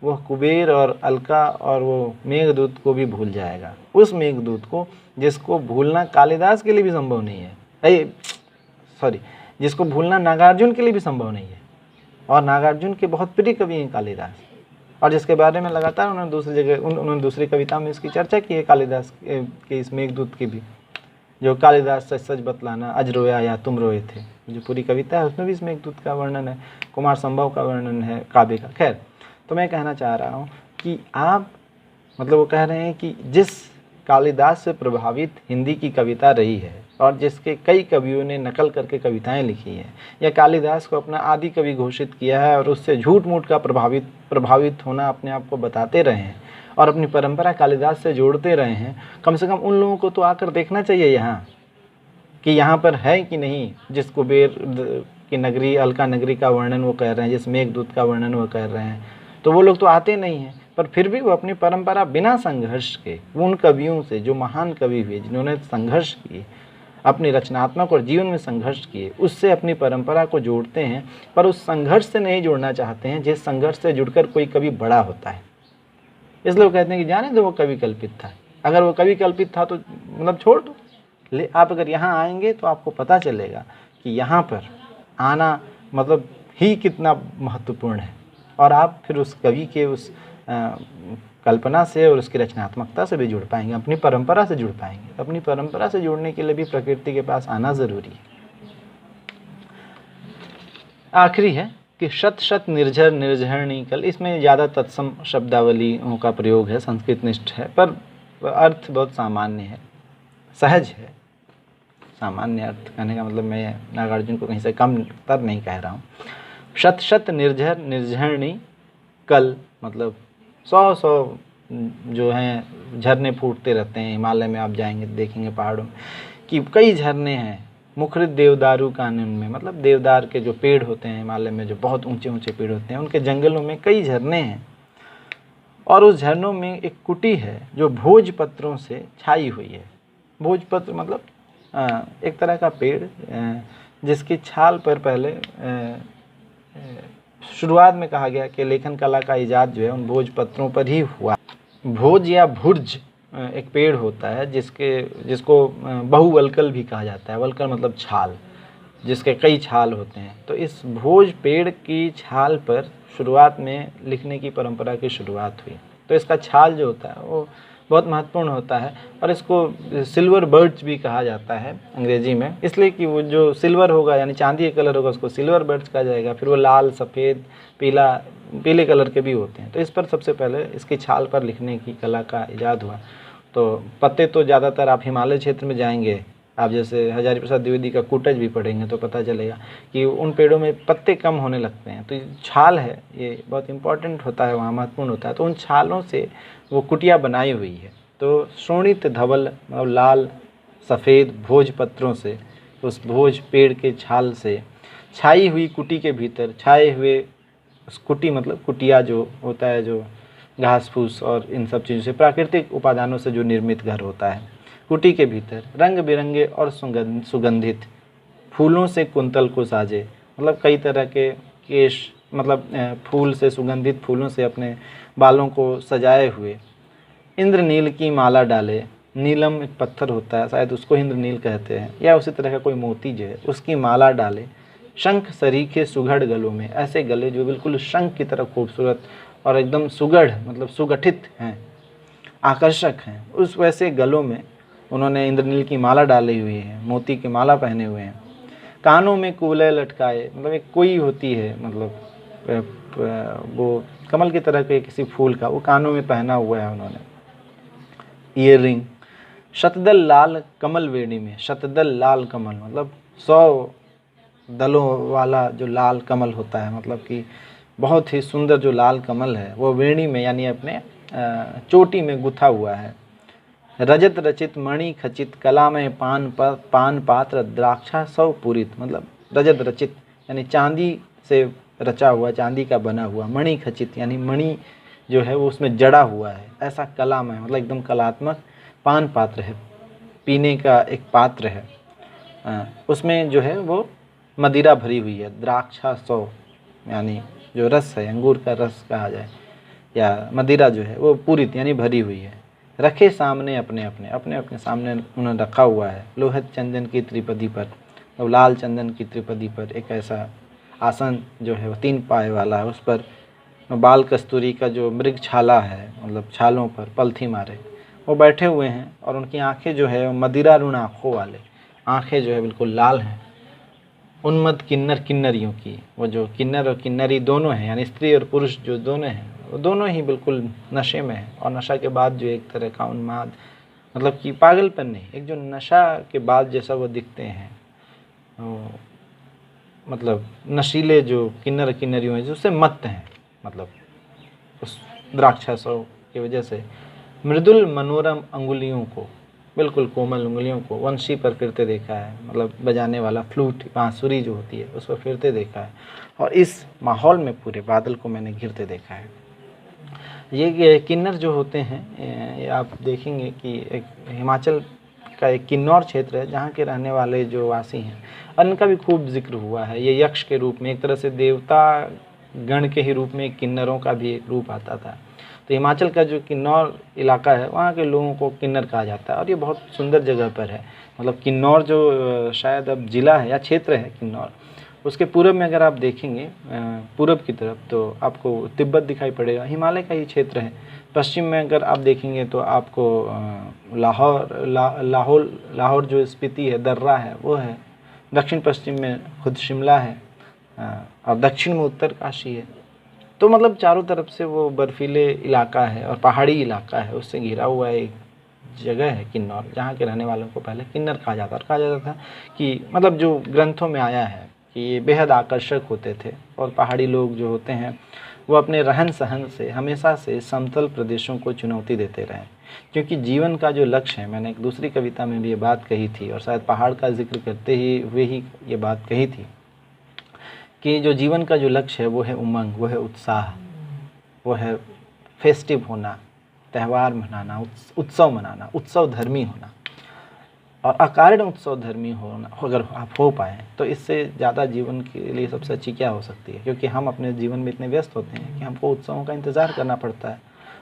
Speaker 1: वह कुबेर और अलका और वो मेघदूत को भी भूल जाएगा। उस मेघदूत को जिसको भूलना कालिदास के लिए भी संभव नहीं है, जिसको भूलना नागार्जुन के लिए भी संभव नहीं है। और नागार्जुन के बहुत प्रिय कवि हैं कालिदास, और जिसके बारे में लगातार उन्होंने दूसरी जगह, उन्होंने दूसरी कविता में इसकी चर्चा की है, कालिदास के इस मेघदूत की भी, जो कालिदास सच सच बतलाना, अज रोया या तुम रोए थे, जो पूरी कविता है उसमें भी इस मेघदूत का वर्णन है, कुमार संभव का वर्णन है, काव्य का। खैर, तो मैं कहना चाह रहा हूँ कि आप, मतलब वो कह रहे हैं कि जिस कालिदास से प्रभावित हिंदी की कविता रही है और जिसके कई कवियों ने नकल करके कविताएं लिखी हैं, या कालिदास को अपना आदि कवि घोषित किया है और उससे झूठ मूठ का प्रभावित होना अपने आप को बताते रहे हैं और अपनी परंपरा कालिदास से जोड़ते रहे हैं, कम से कम उन लोगों को तो आकर देखना चाहिए यहाँ कि यहाँ पर है कि नहीं। जिस कुबेर की नगरी, अलका नगरी का वर्णन वो कर रहे हैं, जिस मेघदूत का वर्णन वो कर रहे हैं, तो वो लोग तो आते नहीं हैं, पर फिर भी वो अपनी परंपरा बिना संघर्ष के, उन कवियों से जो महान कवि हुए, जिन्होंने संघर्ष किए, अपनी रचनात्मक और जीवन में संघर्ष किए, उससे अपनी परंपरा को जोड़ते हैं, पर उस संघर्ष से नहीं जोड़ना चाहते हैं जिस संघर्ष से जुड़कर कोई कवि बड़ा होता है। इसलिए वो कहते हैं कि जाने दो वो कवि कल्पित था। अगर वो कवि कल्पित था तो मतलब छोड़ दो, आप अगर यहाँ आएंगे तो आपको पता चलेगा कि यहाँ पर आना मतलब ही कितना महत्वपूर्ण है, और आप फिर उस कवि के उस कल्पना से और उसकी रचनात्मकता से भी जुड़ पाएंगे, अपनी परंपरा से जुड़ पाएंगे। अपनी परंपरा से जुड़ने के लिए भी प्रकृति के पास आना ज़रूरी है। आखिरी है कि शत शत निर्झर निर्झरणी कल, इसमें ज़्यादा तत्सम शब्दावलियों का प्रयोग है, संस्कृत निष्ठ है, पर अर्थ बहुत सामान्य है, सहज है। सामान्य अर्थ कहने का मतलब मैं नागार्जुन को कहीं से कम तर नहीं कह रहा हूँ। शत शत निर्झर निर्झरणी कल, मतलब 100 जो हैं झरने फूटते रहते हैं। हिमालय में आप जाएंगे देखेंगे पहाड़ों में कि कई झरने हैं। मुखरित देवदारू कानन में, मतलब देवदार के जो पेड़ होते हैं हिमालय में, जो बहुत ऊंचे ऊंचे पेड़ होते हैं, उनके जंगलों में कई झरने हैं। और उस झरनों में एक कुटी है जो भोजपत्रों से छाई हुई है। भोजपत्र मतलब एक तरह का पेड़ जिसकी छाल पर पहले शुरुआत में कहा गया कि लेखन कला का इजाद जो है उन भोजपत्रों पर ही हुआ। भोज या भुर्ज एक पेड़ होता है जिसको बहुवल्कल भी कहा जाता है। वल्कल मतलब छाल, जिसके कई छाल होते हैं। तो इस भोज पेड़ की छाल पर शुरुआत में लिखने की परंपरा की शुरुआत हुई। तो इसका छाल जो होता है वो बहुत महत्वपूर्ण होता है और इसको सिल्वर बर्च भी कहा जाता है अंग्रेजी में, इसलिए कि वो जो सिल्वर होगा यानी चांदी का कलर होगा उसको सिल्वर बर्च कहा जाएगा। फिर वो लाल, सफ़ेद, पीले कलर के भी होते हैं। तो इस पर सबसे पहले इसकी छाल पर लिखने की कला का इजाद हुआ। तो पत्ते तो ज़्यादातर आप हिमालय क्षेत्र में जाएंगे, आप जैसे हजारी प्रसाद द्विवेदी का कूटज भी पढ़ेंगे तो पता चलेगा कि उन पेड़ों में पत्ते कम होने लगते हैं। तो छाल है ये बहुत इंपॉर्टेंट होता है, वहाँ महत्वपूर्ण होता है। तो उन छालों से वो कुटिया बनाई हुई है। तो शोणित धवल मतलब लाल सफ़ेद भोज पत्रों से, उस भोज पेड़ के छाल से छाई हुई कुटी के भीतर, छाए हुए उस कुटी मतलब कुटिया जो होता है, जो घास फूस और इन सब चीज़ों से, प्राकृतिक उपादानों से जो निर्मित घर होता है, कुटी के भीतर रंग बिरंगे और सुगंधित फूलों से कुंतल को साजे, मतलब कई तरह के केश, मतलब फूल से, सुगंधित फूलों से अपने बालों को सजाए हुए इंद्रनील की माला डाले। नीलम एक पत्थर होता है, शायद उसको इंद्रनील कहते हैं, या उसी तरह का कोई मोती जो है उसकी माला डाले। शंख सरीखे सुघड़ गलों में, ऐसे गले जो बिल्कुल शंख की तरह खूबसूरत और एकदम सुगढ़ मतलब सुगठित हैं, आकर्षक हैं, उस वैसे गलों में उन्होंने इंद्रनील की माला डाली हुई है, मोती की माला पहने हुए हैं। कानों में कूले लटकाए, मतलब एक कोई होती है, मतलब वो कमल की तरह के किसी फूल का, वो कानों में पहना हुआ है उन्होंने। ईयर रिंग, शतदल लाल कमल वेणी में, शतदल लाल कमल मतलब 100 दलों वाला जो लाल कमल होता है, मतलब कि बहुत ही सुंदर जो लाल कमल है वो वेणी में यानी अपने चोटी में गुथा हुआ है। रजत रचित मणि खचित कला में पान पात्र द्राक्षा सौ पूरित, मतलब रजत रचित यानी चांदी से रचा हुआ, चांदी का बना हुआ। मणि खचित यानी मणि जो है वो उसमें जड़ा हुआ है, ऐसा कला में मतलब एकदम कलात्मक। पान पात्र है, पीने का एक पात्र है, उसमें जो है वो मदिरा भरी हुई है। द्राक्षा सौ यानी जो रस है, अंगूर का रस कहा जाए, या मदिरा जो है वो पूरित यानी भरी हुई है। रखे सामने अपने अपने सामने उन्होंने रखा हुआ है। लोहित चंदन की त्रिपदी पर, तो लाल चंदन की त्रिपदी पर एक ऐसा आसन जो है वो 3 पाए वाला है, उस पर बाल कस्तूरी का जो मृग छाला है, मतलब छालों पर पलथी मारे वो बैठे हुए हैं। और उनकी आंखें जो है मदिरा ऋण आँखों वाले, आंखें जो है बिल्कुल लाल हैं। उन्मत्त किन्नर किन्नरियों की, वो जो किन्नर और किन्नरी दोनों हैं यानी स्त्री और पुरुष जो दोनों हैं, वो दोनों ही बिल्कुल नशे में हैं। और नशा के बाद जो एक तरह का उन्माद, मतलब कि पागलपन नहीं, एक जो नशा के बाद जैसा वो दिखते हैं, मतलब नशीले जो किन्नर किन्नरियों हैं जो उससे मत्त हैं, मतलब उस द्राक्षासव की वजह से। मृदुल मनोरम अंगुलियों को, बिल्कुल कोमल उंगलियों को वंशी पर फिरते देखा है, मतलब बजाने वाला फ्लूट, बांसुरी जो होती है उस पर फिरते देखा है। और इस माहौल में पूरे बादल को मैंने घिरते देखा है। ये किन्नर जो होते हैं, ये आप देखेंगे कि एक हिमाचल का एक किन्नौर क्षेत्र है जहाँ के रहने वाले जो वासी हैं, और इनका भी खूब जिक्र हुआ है। ये यक्ष के रूप में, एक तरह से देवता गण के ही रूप में किन्नरों का भी एक रूप आता था। तो हिमाचल का जो किन्नौर इलाका है वहाँ के लोगों को किन्नर कहा जाता है, और ये बहुत सुंदर जगह पर है। मतलब किन्नौर जो शायद अब जिला है या क्षेत्र है किन्नौर, उसके पूर्व में अगर आप देखेंगे पूर्व की तरफ तो आपको तिब्बत दिखाई पड़ेगा, हिमालय का ही क्षेत्र है। पश्चिम में अगर आप देखेंगे तो आपको लाहौर जो स्पीति है, दर्रा है, वो है। दक्षिण पश्चिम में खुद शिमला है, और दक्षिण में उत्तरकाशी है। तो मतलब चारों तरफ से वो बर्फीले इलाका है और पहाड़ी इलाका है, उससे घिरा हुआ एक जगह है किन्नौर, जहाँ के रहने वालों को पहले किन्नर कहा जाता और कहा जाता था कि मतलब जो ग्रंथों में आया है कि ये बेहद आकर्षक होते थे और पहाड़ी लोग जो होते हैं वो अपने रहन सहन से हमेशा से समतल प्रदेशों को चुनौती देते रहे, क्योंकि जीवन का जो लक्ष्य है, मैंने एक दूसरी कविता में भी ये बात कही थी और शायद पहाड़ का जिक्र करते हुए ही ये बात कही थी कि जो जीवन का जो लक्ष्य है वो है उमंग, वो है उत्साह, वो है फेस्टिव होना, त्यौहार मनाना, उत्सव मनाना, उत्सव धर्मी होना। और अकारण उत्सव धर्मी होना अगर आप हो पाए तो इससे ज़्यादा जीवन के लिए सबसे अच्छी क्या हो सकती है, क्योंकि हम अपने जीवन में इतने व्यस्त होते हैं कि हमको उत्सवों का इंतज़ार करना पड़ता है।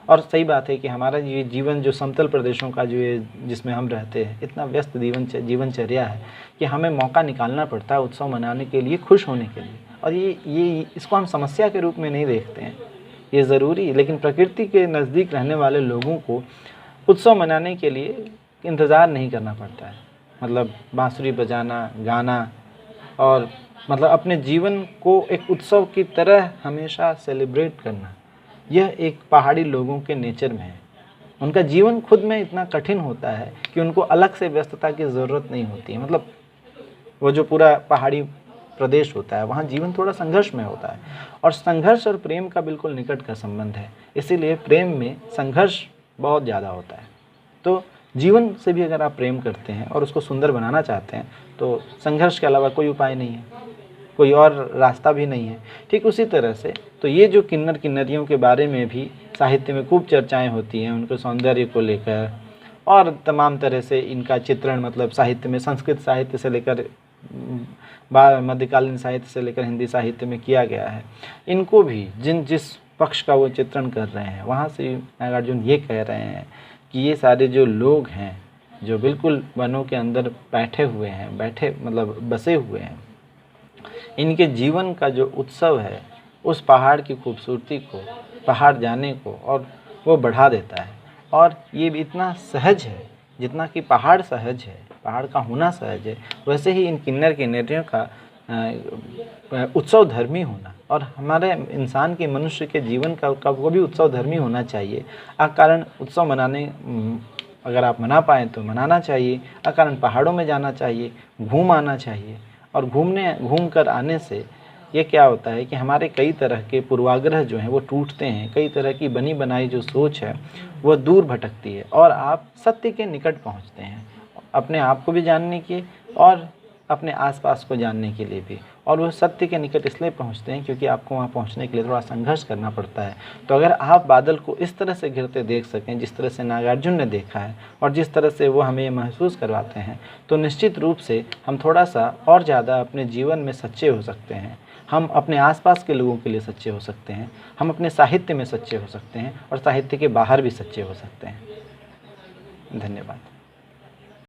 Speaker 1: और सही बात है कि हमारा ये जीवन जो समतल प्रदेशों का जो ये जिसमें हम रहते हैं, इतना व्यस्त जीवनचर्या है कि हमें मौका निकालना पड़ता है उत्सव मनाने के लिए, खुश होने के लिए। और ये इसको हम समस्या के रूप में नहीं देखते हैं, ये ज़रूरी है। लेकिन प्रकृति के नज़दीक रहने वाले लोगों को उत्सव मनाने के लिए इंतज़ार नहीं करना पड़ता है। मतलब बांसुरी बजाना, गाना और मतलब अपने जीवन को एक उत्सव की तरह हमेशा सेलिब्रेट करना, यह एक पहाड़ी लोगों के नेचर में है। उनका जीवन खुद में इतना कठिन होता है कि उनको अलग से व्यस्तता की ज़रूरत नहीं होती है। मतलब वो जो पूरा पहाड़ी प्रदेश होता है वहाँ जीवन थोड़ा संघर्ष में होता है और संघर्ष और प्रेम का बिल्कुल निकट का संबंध है, इसीलिए प्रेम में संघर्ष बहुत ज़्यादा होता है। तो जीवन से भी अगर आप प्रेम करते हैं और उसको सुंदर बनाना चाहते हैं तो संघर्ष के अलावा कोई उपाय नहीं है, कोई और रास्ता भी नहीं है। ठीक उसी तरह से तो ये जो किन्नर किन्नरियों के बारे में भी साहित्य में खूब चर्चाएं होती हैं, उनके सौंदर्य को लेकर और तमाम तरह से इनका चित्रण, मतलब साहित्य में संस्कृत साहित्य से लेकर मध्यकालीन साहित्य से लेकर हिंदी साहित्य में किया गया है। इनको भी जिस पक्ष का वो चित्रण कर रहे हैं, वहाँ से नागार्जुन ये कह रहे हैं कि ये सारे जो लोग हैं जो बिल्कुल वनों के अंदर बैठे हुए हैं, मतलब बसे हुए हैं, इनके जीवन का जो उत्सव है उस पहाड़ की खूबसूरती को, पहाड़ जाने को और वो बढ़ा देता है। और ये भी इतना सहज है, जितना कि पहाड़ सहज है, पहाड़ का होना सहज है, वैसे ही इन किन्नर किन्नरियों का उत्सव धर्मी होना और हमारे इंसान के, मनुष्य के जीवन का वो भी उत्सव धर्मी होना चाहिए। अकारण उत्सव मनाने अगर आप मना पाएँ तो मनाना चाहिए, अकारण पहाड़ों में जाना चाहिए, घूम आना चाहिए। और घूम कर आने से ये क्या होता है कि हमारे कई तरह के पूर्वाग्रह जो हैं वो टूटते हैं, कई तरह की बनी बनाई जो सोच है वो दूर भटकती है और आप सत्य के निकट पहुंचते हैं, अपने आप को भी जानने के और अपने आसपास को जानने के लिए भी। और वो सत्य के निकट इसलिए पहुंचते हैं क्योंकि आपको वहाँ पहुंचने के लिए थोड़ा संघर्ष करना पड़ता है। तो अगर आप बादल को इस तरह से घिरते देख सकें जिस तरह से नागार्जुन ने देखा है और जिस तरह से वो हमें महसूस करवाते हैं, तो निश्चित रूप से हम थोड़ा सा और ज़्यादा अपने जीवन में सच्चे हो सकते हैं, हम अपने आसपास के लोगों के लिए सच्चे हो सकते हैं, हम अपने साहित्य में सच्चे हो सकते हैं और साहित्य के बाहर भी सच्चे हो सकते हैं। धन्यवाद।